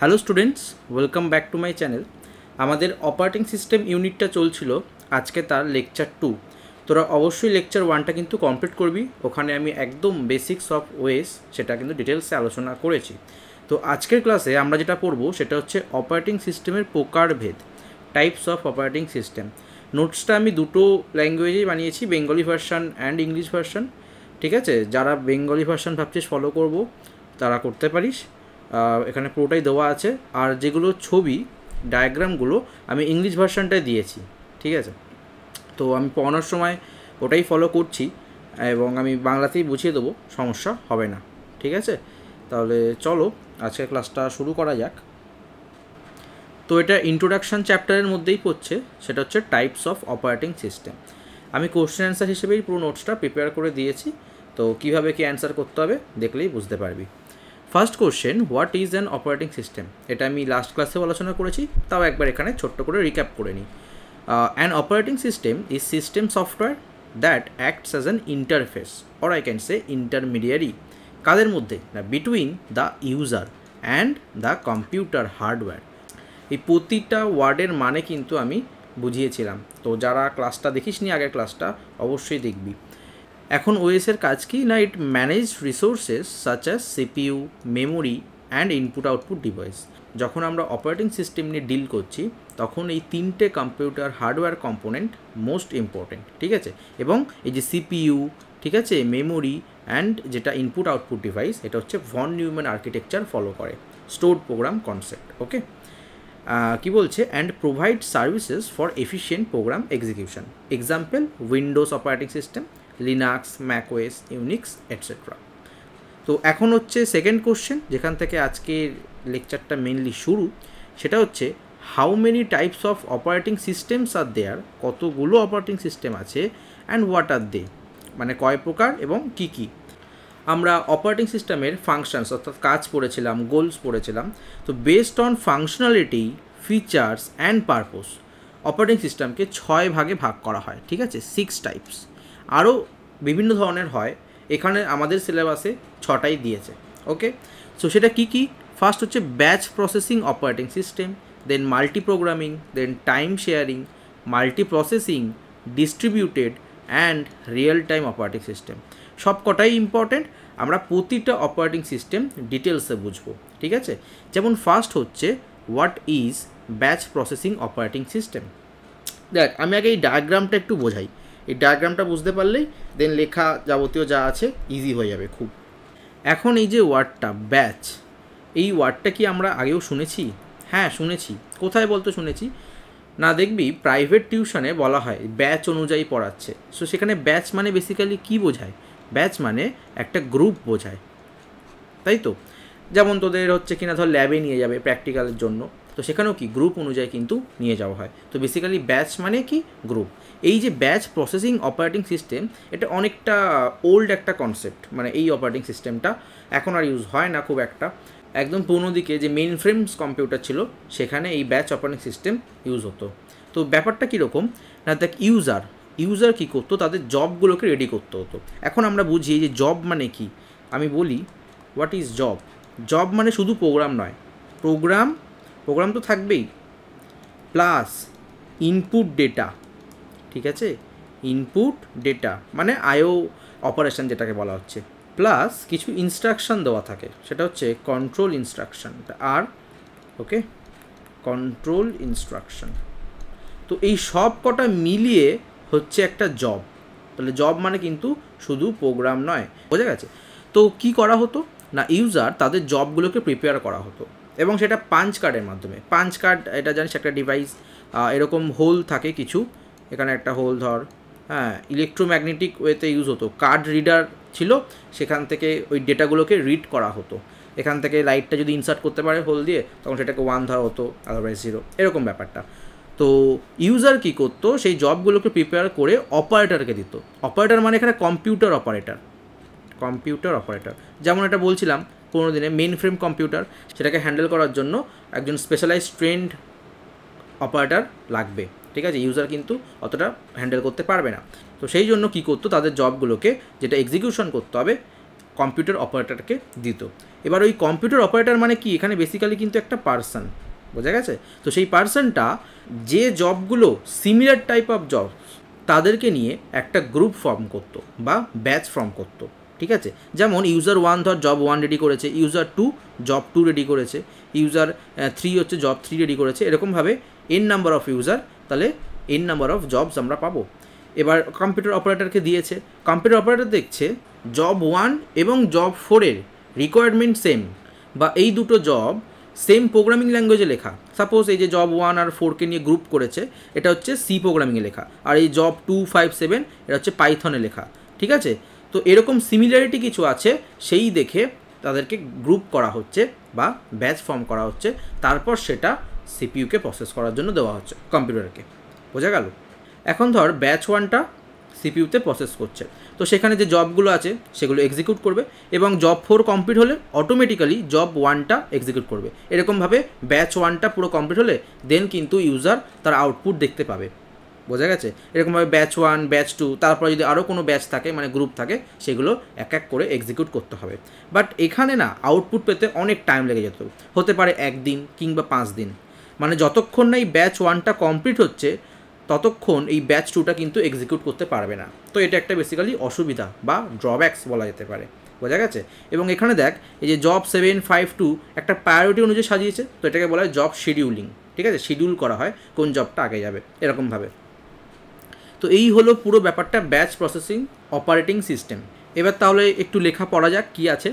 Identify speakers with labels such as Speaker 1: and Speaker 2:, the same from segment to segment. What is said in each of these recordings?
Speaker 1: Hello students, welcome back to my channel. আমাদের operating system ইউনিটটা চলছিল, আজকে তার লেকচার 2। তোরা অবশ্যই লেকচার 1টা কিন্তু কমপ্লিট করবি। ওখানে আমি একদম বেসিক্স অফ ওয়েস সেটা কিন্তু ডিটেলসে আলোচনা করেছি। তো আজকের ক্লাসে আমরা যেটা পড়বো সেটা হচ্ছে অপারেটিং সিস্টেমের প্রকারভেদ, টাইপস অফ অপারেটিং সিস্টেম। নোটসটা আমি দুটো ল্যাঙ্গুয়েজেই বানিয়েছি, Bengali version and English version. ঠিক আছে, যারা বেঙ্গলি ভার্সান ভাবছিস ফলো করবো তারা করতে পারিস, এখানে পুরোটাই দেওয়া আছে। আর যেগুলো ছবি ডায়াগ্রামগুলো আমি ইংলিশ ভার্সানটায় দিয়েছি। ঠিক আছে, তো আমি পড়ানোর সময় ওটাই ফলো করছি এবং আমি বাংলাতেই বুঝিয়ে দেবো, সমস্যা হবে না। ঠিক আছে, তাহলে চলো আজকের ক্লাসটা শুরু করা যাক। তো এটা ইন্ট্রোডাকশান চ্যাপ্টারের মধ্যেই পড়ছে, সেটা হচ্ছে টাইপস অফ অপারেটিং সিস্টেম। আমি কোশ্চেন অ্যান্সার হিসেবেই পুরো নোটসটা প্রিপেয়ার করে দিয়েছি, তো কীভাবে কী অ্যান্সার করতে হবে দেখলেই বুঝতে পারবি। First question, what is an operating system? এটা আমি লাস্ট ক্লাসেও আলোচনা করেছি, তাও একবার এখানে ছোট্ট করে রিক্যাপ করে নিই। An operating system is system software that acts as an interface or I can say intermediary. কাদের মধ্যে? না, between the user and the computer hardware. এই প্রতিটা ওয়ার্ডের মানে কিন্তু আমি বুঝিয়েছিলাম, তো যারা ক্লাসটা দেখিসনি আগের ক্লাসটা অবশ্যই দেখবি। এখন ওএসের কাজ কি না, it manage resources such as CPU, memory and input output device. যখন আমরা অপারেটিং সিস্টেম নিয়ে ডিল করছি তখন এই তিনটে computer hardware component most important. ঠিক আছে, এবং এই যে সিপিইউ, ঠিক আছে, মেমোরি অ্যান্ড যেটা ইনপুট আউটপুট ডিভাইস, এটা হচ্ছে ভন নিউম্যান আর্কিটেকচার ফলো করে, স্টোরড প্রোগ্রাম কনসেপ্ট। ওকে, কি বলছে? And provide services for efficient program execution. Example, Windows operating system, Linux, macOS, Unix, etcetera. তো এখন হচ্ছে সেকেন্ড কোশ্চেন, যেখান থেকে আজকের লেকচারটা মেনলি শুরু, সেটা হচ্ছে how many types of operating systems are there? কতগুলো অপারেটিং সিস্টেম আছে, অ্যান্ড হোয়াট আর দে, মানে কয় প্রকার এবং কী কী। আমরা অপারেটিং সিস্টেমের ফাংশনস অর্থাৎ কাজ পড়েছিলাম, গোলস পড়েছিলাম। তো based on functionality, features and purpose operating সিস্টেমকে 6 ভাগে ভাগ করা হয়। ঠিক আছে, 6 টাইপস। আরও বিভিন্ন ধরনের হয়, এখানে আমাদের সিলেবাসে 6টাই দিয়েছে। ওকে, সো সেটা কী কী? ফার্স্ট হচ্ছে batch processing operating system, then multiprogramming, then time sharing, multiprocessing, distributed and real time operating system. সব কটাই ইম্পর্টেন্ট, আমরা প্রতিটা অপারেটিং সিস্টেম ডিটেলসে বুঝবো। ঠিক আছে, যেমন ফার্স্ট হচ্ছে what is batch processing operating system. দেখ, আমি আগে এই ডায়াগ্রামটা একটু বোঝাই। এই ডায়াগ্রামটা বুঝতে পারলেই দেন লেখা যাবতীয় যা আছে ইজি হয়ে যাবে খুব। এখন এই যে ওয়ার্ডটা ব্যাচ, এই ওয়ার্ডটা কি আমরা আগেও শুনেছি? হ্যাঁ শুনেছি। কোথায় বলতে শুনেছি? না, দেখবি প্রাইভেট টিউশনে বলা হয় ব্যাচ অনুযায়ী পড়াচ্ছে। সো সেখানে ব্যাচ মানে বেসিক্যালি কী বোঝায়? ব্যাচ মানে একটা গ্রুপ বোঝায়, তাই তো? যেমন তোদের হচ্ছে কিনা ধর ল্যাবে নিয়ে যাবে প্র্যাকটিক্যালের জন্য, তো সেখানেও কি গ্রুপ অনুযায়ী কিন্তু নিয়ে যাওয়া হয়। তো বেসিক্যালি ব্যাচ মানে কি? গ্রুপ। এই যে ব্যাচ প্রসেসিং অপারেটিং সিস্টেম, এটা অনেকটা ওল্ড একটা কনসেপ্ট, মানে এই অপারেটিং সিস্টেমটা এখন আর ইউজ হয় না খুব একটা। একদম পুরোনো দিকে যে মেইন ফ্রেমস কম্পিউটার ছিল সেখানে এই ব্যাচ অপারেটিং সিস্টেম ইউজ হতো। তো ব্যাপারটা কীরকম না, দেখ, ইউজার কী করতো? তাদের জবগুলোকে রেডি করতে হতো। এখন আমরা বুঝি যে জব মানে কি। আমি বলি হোয়াট ইজ জব। জব মানে শুধু প্রোগ্রাম নয়, প্রোগ্রাম তো থাকবেই, প্লাস ইনপুট ডেটা। ঠিক আছে, ইনপুট ডেটা মানে আইও অপারেশন যেটাকে বলা হচ্ছে, প্লাস কিছু ইনস্ট্রাকশান দেওয়া থাকে, সেটা হচ্ছে কন্ট্রোল ইনস্ট্রাকশান। আর ওকে, কন্ট্রোল ইনস্ট্রাকশান। তো এই সব কটা মিলিয়ে হচ্ছে একটা জব। তাহলে জব মানে কিন্তু শুধু প্রোগ্রাম নয়, বোঝা গেছে? তো কি করা হতো না, ইউজার তাদের জবগুলোকে প্রিপেয়ার করা হতো, এবং সেটা পাঞ্চ কার্ডের মাধ্যমে। পাঞ্চ কার্ড এটা জানিস একটা ডিভাইস, এরকম হোল থাকে কিছু, এখানে একটা হোল ধর, হ্যাঁ, ইলেকট্রোম্যাগনেটিক ওয়েতে ইউজ হতো। কার্ড রিডার ছিল, সেখান থেকে ওই ডেটাগুলোকে রিড করা হতো। এখান থেকে লাইটটা যদি ইনসার্ট করতে পারে হোল দিয়ে, তখন সেটাকে 1 ধরা হতো, আদারওয়াইজ 0, এরকম ব্যাপারটা। তো ইউজার কী করতো, সেই জবগুলোকে প্রিপেয়ার করে অপারেটরকে দিত। অপারেটর মানে এখানে কম্পিউটার অপারেটর। যেমন এটা বলছিলাম পুরোনো দিনে মেইন ফ্রেম কম্পিউটার, সেটাকে হ্যান্ডেল করার জন্য একজন স্পেশালাইজ ট্রেন্ড অপারেটর লাগবে। ঠিক আছে, ইউজার কিন্তু অতটা হ্যান্ডেল করতে পারবে না। তো সেই জন্য কী করতো, তাদের জবগুলোকে যেটা এক্সিকিউশন করতে হবে কম্পিউটার অপারেটরকে দিত। এবার ওই কম্পিউটার অপারেটর মানে কি, এখানে বেসিক্যালি কিন্তু একটা পার্সন, বোঝা গেছে? তো সেই পার্সনটা যে জবগুলো সিমিলার টাইপ অফ জব তাদেরকে নিয়ে একটা গ্রুপ ফর্ম করতো বা ব্যাচ ফর্ম করতো, ঠিক আছে? যেমন ইউজার 1 ধর জব 1 রেডি করেছে, ইউজার 2 জব 2 রেডি করেছে, ইউজার 3 হচ্ছে জব 3 রেডি করেছে, এরকমভাবে n নাম্বার অফ ইউজার, তাহলে n নাম্বার অফ জবস আমরা পাবো। এবার কম্পিউটার অপারেটরকে দিয়েছে, কম্পিউটার অপারেটর দেখছে জব 1 এবং জব 4-এর রিকোয়ারমেন্ট সেম, বা এই দুটো জব সেম প্রোগ্রামিং ল্যাঙ্গুয়েজে লেখা। সাপোজ এই যে জব 1 আর 4কে নিয়ে গ্রুপ করেছে, এটা হচ্ছে সি প্রোগ্রামিংয়ে লেখা, আর এই জব 2, 5, 7 এটা হচ্ছে পাইথনে লেখা, ঠিক আছে? তো এরকম সিমিলারিটি কিছু আছে, সেই দেখে তাদেরকে গ্রুপ করা হচ্ছে বা ব্যাচ ফর্ম করা হচ্ছে, তারপর সেটা সিপিইউকে প্রসেস করার জন্য দেওয়া হচ্ছে কম্পিউটারকে, বোঝা গেল? এখন ধর ব্যাচ 1টা সিপিইউতে প্রসেস করছে, তো সেখানে যে জবগুলো আছে সেগুলো এক্সিকিউট করবে, এবং জব 4 কমপ্লিট হলে অটোমেটিক্যালি জব 1টা এক্সিকিউট করবে। এরকমভাবে ব্যাচ 1টা পুরো কমপ্লিট হলে দেন কিন্তু ইউজার তার আউটপুট দেখতে পাবে, বোঝা গেছে? এরকমভাবে ব্যাচ 1, ব্যাচ 2, তারপর যদি আরও কোনো ব্যাচ থাকে মানে গ্রুপ থাকে, সেগুলো এক এক করে এক্সিকিউট করতে হবে। বাট এখানে না আউটপুট পেতে অনেক টাইম লেগে যেত, হতে পারে 1 দিন কিংবা 5 দিন, মানে যতক্ষণ না এই ব্যাচ 1টা কমপ্লিট হচ্ছে ততক্ষণ এই ব্যাচ 2টা কিন্তু এক্সিকিউট করতে পারবে না। তো এটা একটা বেসিক্যালি অসুবিধা বা ড্রব্যাকস বলা যেতে পারে, বোঝা গেছে? এবং এখানে দেখ এই যে জব 7, 5, 2 একটা প্রায়োরিটি অনুযায়ী সাজিয়েছে, তো এটাকে বলা হয় জব শিডিউলিং, ঠিক আছে? শিডিউল করা হয় কোন জবটা আগে যাবে, এরকমভাবে। তো এই হলো পুরো ব্যাপারটা ব্যাচ প্রসেসিং অপারেটিং সিস্টেম। এবার তাহলে একটু লেখা পড়া যাক কী আছে।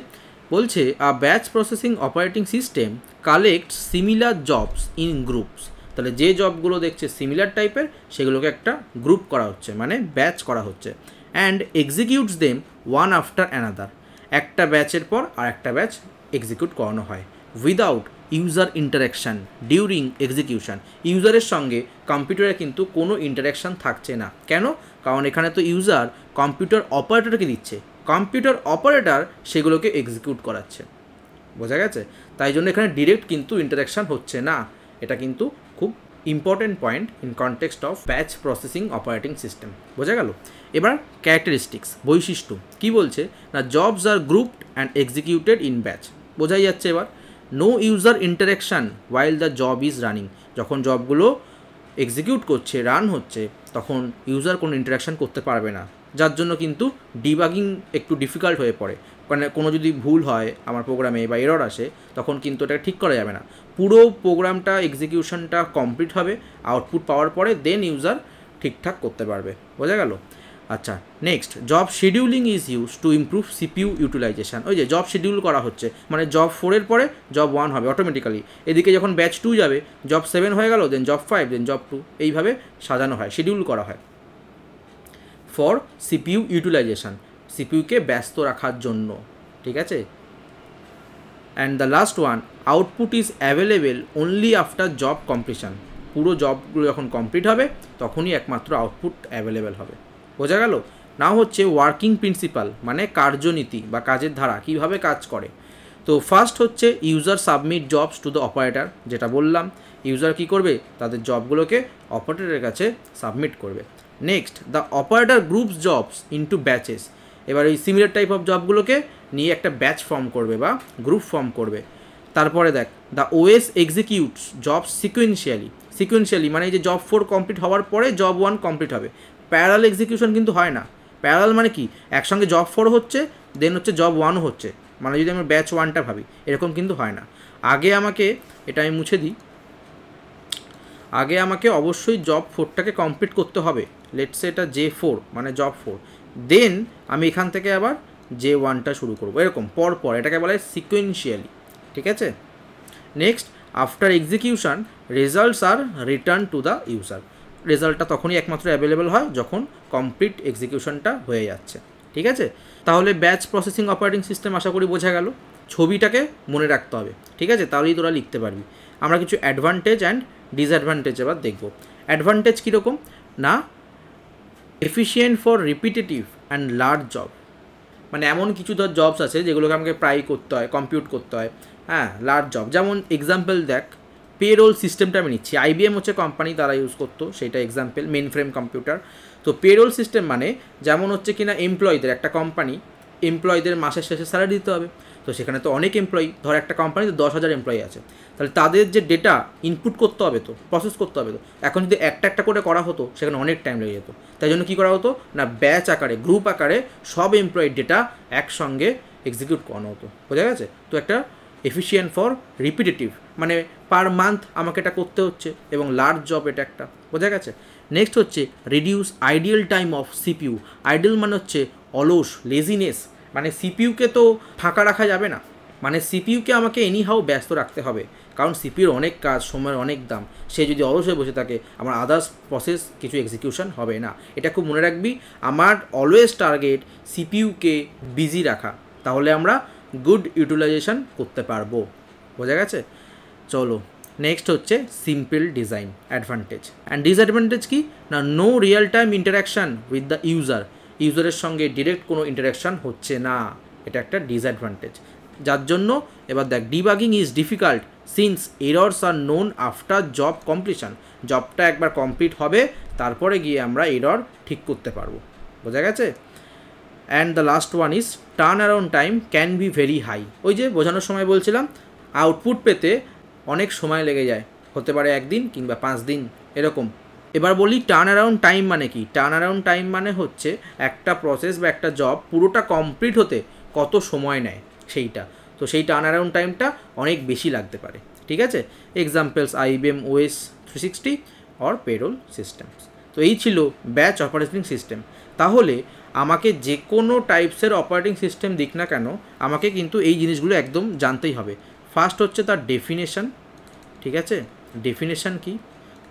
Speaker 1: বলছে a batch processing operating system collect similar jobs in groups. তাহলে যে জবগুলো দেখছে সিমিলার টাইপের সেগুলোকে একটা গ্রুপ করা হচ্ছে, মানে ব্যাচ করা হচ্ছে, and executes them one after another. একটা ব্যাচের পর আর একটা ব্যাচ এক্সিকিউট করানো হয় without user interaction during execution. ইউজারের সঙ্গে কম্পিউটারে কিন্তু কোনো ইন্টারাকশান থাকছে না। কেন? কারণ এখানে তো ইউজার কম্পিউটার অপারেটরকে দিচ্ছে, কম্পিউটার অপারেটর সেগুলোকে এক্সিকিউট করাচ্ছে, বোঝা গেছে? তাই জন্য এখানে ডিরেক্ট কিন্তু ইন্টারাকশান হচ্ছে না। এটা কিন্তু খুব important point in context of batch processing operating system, বোঝা গেল? এবার ক্যারেক্টারিস্টিক্স, বৈশিষ্ট্য কী বলছে না, jobs are grouped and executed in batch, বোঝাই যাচ্ছে। এবার no user interaction while the job is running. যখন জবগুলো এক্সিকিউট করছে, রান হচ্ছে, তখন ইউজার কোনো ইন্টারাকশান করতে পারবে না, যার জন্য কিন্তু ডিবাগিং একটু ডিফিকাল্ট হয়ে পড়ে। মানে কোনো যদি ভুল হয় আমার প্রোগ্রামে বা এরর আসে, তখন কিন্তু এটা ঠিক করা যাবে না। পুরো প্রোগ্রামটা এক্সিকিউশনটা কমপ্লিট হবে, আউটপুট পাওয়ার পরে দেন ইউজার ঠিকঠাক করতে পারবে, বোঝা গেল? আচ্ছা, next, job scheduling is use to improve CPU utilization. ওই যে জব শিডিউল করা হচ্ছে, মানে জব 4-এর পরে জব 1 হবে অটোমেটিক্যালি, এদিকে যখন ব্যাচ 2 যাবে জব 7 হয়ে গেল, দেন জব 5, দেন জব 2, এইভাবে সাজানো হয়, শিডিউল করা হয় ফর সিপিইউ ইউটিলাইজেশন, সিপিইউকে ব্যস্ত রাখার জন্য, ঠিক আছে? And the last one, output is available only after job completion. পুরো জবগুলো যখন কমপ্লিট হবে তখনই একমাত্র আউটপুট অ্যাভেলেবেল হবে, বোঝা গেল? নাও হচ্ছে ওয়ার্কিং প্রিন্সিপাল, মানে কার্যনীতি বা কাজের ধারা, কীভাবে কাজ করে। তো ফার্স্ট হচ্ছে user submit jobs to the operator, যেটা বললাম, ইউজার কী করবে, তাদের জবগুলোকে অপারেটরের কাছে সাবমিট করবে। Next, the operator groups jobs into batches. এবার এই সিমিলার টাইপ অফ জবগুলোকে নিয়ে একটা ব্যাচ ফর্ম করবে বা গ্রুপ ফর্ম করবে। তারপরে দেখ, the OS executes jobs sequentially, মানে এই যে জব 4 কমপ্লিট হওয়ার পরে জব 1 কমপ্লিট হবে। প্যারালাল এক্সিকিউশন কিন্তু হয় না। প্যারালাল মানে কি, একসঙ্গে জব 4 হচ্ছে, দেন হচ্ছে জব 1ও হচ্ছে, মানে যদি আমরা ব্যাচ 1টা ভাবি, এরকম কিন্তু হয় না। আগে আমাকে, এটা আমি মুছে দিই, আগে আমাকে অবশ্যই জব 4টাকে কমপ্লিট করতে হবে, লেটস সে এটা J4 মানে জব 4, দেন আমি এখান থেকে আবার J1টা শুরু করবো, এরকম পর, এটাকে বলা হয় সিকুয়েন্সিয়ালি, ঠিক আছে? Next, after execution results are return to the user. রেজাল্টটা তখনই একমাত্র অ্যাভেলেবেল হয় যখন কমপ্লিট এক্সিকিউশনটা হয়ে যাচ্ছে, ঠিক আছে? তাহলে ব্যাচ প্রসেসিং অপারেটিং সিস্টেম আশা করি বোঝা গেল। ছবিটাকে মনে রাখতে হবে, ঠিক আছে? তাহলেই তোরা লিখতে পারবি। আমরা কিছু অ্যাডভান্টেজ অ্যান্ড ডিসঅ্যাডভান্টেজ এবার দেখব। অ্যাডভান্টেজ কীরকম না, efficient for repetitive and large job, মানে এমন কিছু ধর জবস আছে যেগুলোকে আমাকে প্রায় করতে হয়, কম্পিউট করতে হয়, হ্যাঁ, লার্জ জব। যেমন এক্সাম্পল দেখ, পেরোল সিস্টেমটা আমি নিচ্ছি, IBM হচ্ছে কোম্পানি তারা ইউজ করতো, সেটা এক্সাম্পল, মেন ফ্রেম কম্পিউটার। তো পেরোল সিস্টেম মানে যেমন হচ্ছে কিনা এমপ্লয়ীদের, একটা কোম্পানি এমপ্লয়ীদের মাসের শেষে স্যালারি দিতে হবে। তো সেখানে তো অনেক এমপ্লয়ি, ধর একটা কোম্পানিতে 10,000 এমপ্লয়ি আছে, তাহলে তাদের যে ডেটা ইনপুট করতে হবে, তো প্রসেস করতে হবে। তো এখন যদি একটা একটা করে করা হতো সেখানে অনেক টাইম লেগে যেত। তাই জন্য কী করা হতো না, ব্যাচ আকারে, গ্রুপ আকারে সব এমপ্লয়ির ডেটা একসঙ্গে এক্সিকিউট করানো হতো। বোঝা গেছে? তো একটা এফিসিয়েন্ট ফর রিপিটেটিভ, মানে পার মান্থ আমাকে এটা করতে হচ্ছে এবং লার্জ জব এটা একটা। বোঝা গেছে? নেক্সট হচ্ছে reduce ideal time of CPU. Ideal মানে হচ্ছে অলস, লেজিনেস, মানে সিপিইউকে তো ফাঁকা রাখা যাবে না, মানে সিপিইউকে আমাকে এনিহাউ ব্যস্ত রাখতে হবে, কারণ সিপিইউর অনেক কাজ, সময়ের অনেক দাম। সে যদি অলস হয়ে বসে থাকে আমার আদার্স প্রসেস কিছু এক্সিকিউশন হবে না। এটা খুব মনে রাখবি, আমার অলওয়েজ টার্গেট সিপিইউকে বিজি রাখা, তাহলে আমরা গুড ইউটিলাইজেশন করতে পারবো। বোঝা গেছে? চলো নেক্সট হচ্ছে simple design advantage and disadvantage কি না, no real time interaction with the ইউজারের সঙ্গে ডিরেক্ট কোনো ইন্টারাকশান হচ্ছে না, এটা একটা ডিসঅ্যাডভান্টেজ। যার জন্য এবার দেখ, debugging is difficult since errors are known after job completion. জবটা একবার কমপ্লিট হবে, তারপরে গিয়ে আমরা এরর ঠিক করতে পারবো। বোঝা গেছে? And the last one is turn around time can be very high. ওই যে বোঝানোর সময় বলছিলাম, আউটপুট পেতে অনেক সময় লেগে যায়, হতে পারে 1 দিন কিংবা 5 দিন এরকম। এবার বলি টার্ন অ্যারাউন্ড টাইম মানে কি। টার্ন অ্যারাউন্ড টাইম মানে হচ্ছে একটা প্রসেস বা একটা জব পুরোটা কমপ্লিট হতে কত সময় নেয় সেইটা। তো সেই টার্ন অ্যারাউন্ড টাইমটা অনেক বেশি লাগতে পারে। ঠিক আছে? Examples IBM OS 360 or payroll systems. তো এই ছিল ব্যাচ অপারেটিং সিস্টেম। তাহলে আমাকে যে কোনো টাইপসের অপারেটিং সিস্টেম দিক না কেন, আমাকে কিন্তু এই জিনিসগুলো একদম জানতেই হবে। ফার্স্ট হচ্ছে তার ডেফিনেশন। ঠিক আছে? ডেফিনেশন কি?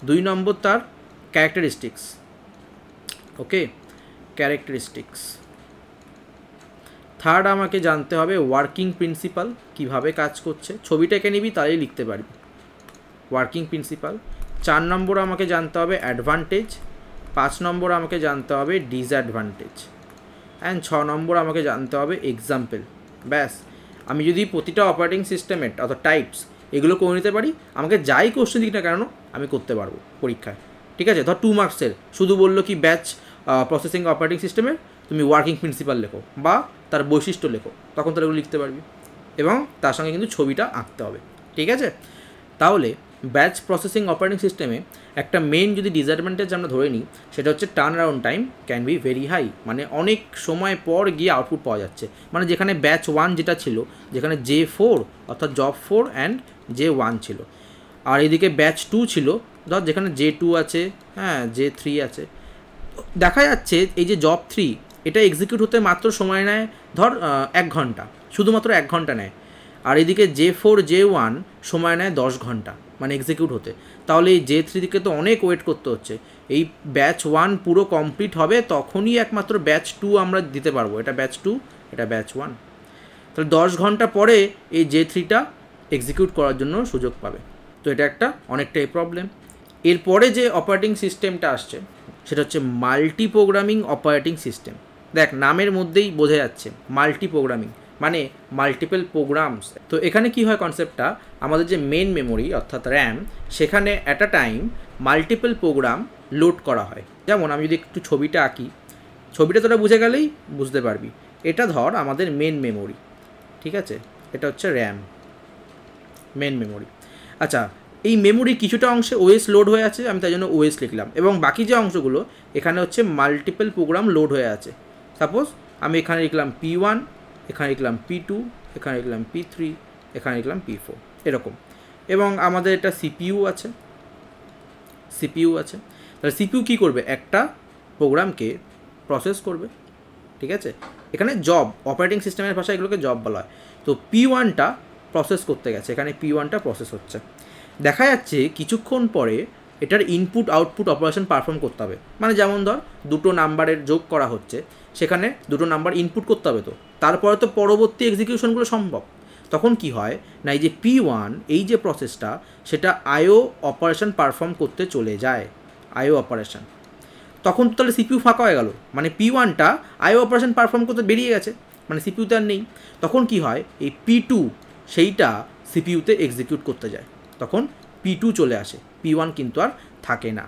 Speaker 1: 2 নম্বর তার ক্যারেক্টারিস্টিক্স। ওকে, ক্যারেক্টারিস্টিক্স। থার্ড আমাকে জানতে হবে ওয়ার্কিং প্রিন্সিপাল, কীভাবে কাজ করছে। ছবিটা এঁকে নিবি তাহলেই লিখতে পারবি ওয়ার্কিং প্রিন্সিপাল। 4 নম্বর আমাকে জানতে হবে অ্যাডভান্টেজ। 5 নম্বর আমাকে জানতে হবে ডিসঅ্যাডভান্টেজ। অ্যান্ড 6 নম্বর আমাকে জানতে হবে এক্সাম্পল। ব্যাস, আমি যদি প্রতিটা অপারেটিং সিস্টেমের অর্থাৎ টাইপস এগুলো করে নিতে পারি, আমাকে যাই কোশ্চেন দিক না কেন আমি করতে পারবো পরীক্ষায়। ঠিক আছে? ধর 2 মার্কসের শুধু বললো কি ব্যাচ প্রসেসিং অপারেটিং সিস্টেমের তুমি ওয়ার্কিং প্রিন্সিপাল লেখো বা তার বৈশিষ্ট্য লেখো, তখন তাহলে এগুলো লিখতে পারবি এবং তার সঙ্গে কিন্তু ছবিটা আঁকতে হবে। ঠিক আছে? তাহলে ব্যাচ প্রসেসিং অপারেটিং সিস্টেমে একটা মেন যদি ডিসঅ্যাডভান্টেজ আমরা ধরে নিই, সেটা হচ্ছে turn around time can be very high, মানে অনেক সময় পর গিয়ে আউটপুট পাওয়া যাচ্ছে। মানে যেখানে ব্যাচ 1 যেটা ছিল, যেখানে J4 অর্থাৎ জব 4 অ্যান্ড J1 ছিল, আর এদিকে ব্যাচ 2 ছিল, ধর যেখানে J2 আছে, হ্যাঁ J3 আছে। দেখা যাচ্ছে এই যে জব 3 এটা এক্সিকিউট হতে মাত্র সময় নেয় ধর 1 ঘন্টা, শুধুমাত্র 1 ঘন্টা নেয়। আর এদিকে J4 J1 সময় নেয় 10 ঘন্টা মানে এক্সিকিউট হতে। তাহলে এই J3 দিকে তো অনেক ওয়েট করতে হচ্ছে। এই ব্যাচ 1 পুরো কমপ্লিট হবে তখনই একমাত্র ব্যাচ 2 আমরা দিতে পারবো। এটা ব্যাচ 2, এটা ব্যাচ 1। তাহলে 10 ঘন্টা পরে এই J3টা এক্সিকিউট করার জন্য সুযোগ পাবে। তো এটা একটা অনেকটাই প্রবলেম। এরপরে যে অপারেটিং সিস্টেমটা আসছে সেটা হচ্ছে মাল্টি প্রোগ্রামিং অপারেটিং সিস্টেম। দেখ, নামের মধ্যেই বোঝা যাচ্ছে মাল্টি প্রোগ্রামিং মানে মাল্টিপল প্রোগ্রামস। তো এখানে কি হয় কনসেপ্টটা, আমাদের যে মেন মেমোরি অর্থাৎ র্যাম, সেখানে at a time multiple program load করা হয়। যেমন আমি যদি একটু ছবিটা আঁকি, ছবিটা তোরা বুঝে গেলেই বুঝতে পারবি। এটা ধর আমাদের মেন মেমোরি, ঠিক আছে? এটা হচ্ছে র্যাম, মেন মেমোরি। আচ্ছা, এই মেমোরির কিছুটা অংশে ওএস লোড হয়ে আছে, আমি তাই জন্য ওএস লিখলাম, এবং বাকি যে অংশগুলো এখানে হচ্ছে মাল্টিপল প্রোগ্রাম লোড হয়ে আছে। সাপোজ আমি এখানে লিখলাম P1, এখানে লিখলাম P2, এখানে লিখলাম P3, এখানে লিখলাম P4 এরকম। এবং আমাদের এটা সিপিইউ আছে, তাহলে সিপিইউ কী করবে, একটা প্রোগ্রামকে প্রসেস করবে। ঠিক আছে? এখানে জব, অপারেটিং সিস্টেমের ভাষায় এগুলোকে জব বলা হয়। তো P1টা প্রসেস করতে গেছে, এখানে P1টা প্রসেস হচ্ছে। দেখা যাচ্ছে কিছুক্ষণ পরে এটার ইনপুট আউটপুট অপারেশন পারফর্ম করতে হবে। মানে যেমন ধর 2টো নাম্বারের যোগ করা হচ্ছে, সেখানে 2টো নাম্বার ইনপুট করতে হবে, তো তারপরে তো পরবর্তী এক্সিকিউশনগুলো সম্ভব। তখন কি হয় না, এই যে P1 এই যে প্রসেসটা, সেটা আইও অপারেশন পারফর্ম করতে চলে যায়, আইও অপারেশন। তখন তো তাহলে সিপিইউ ফাঁকা হয়ে গেল, মানে P1টা আইও অপারেশন পারফর্ম করতে বেরিয়ে গেছে, মানে সিপিইউতে আর নেই। তখন কি হয়, এই P2 সেইটা সিপিইউতে এক্সিকিউট করতে যায়, তখন P2 চলে আসে, P1 কিন্তু আর থাকে না।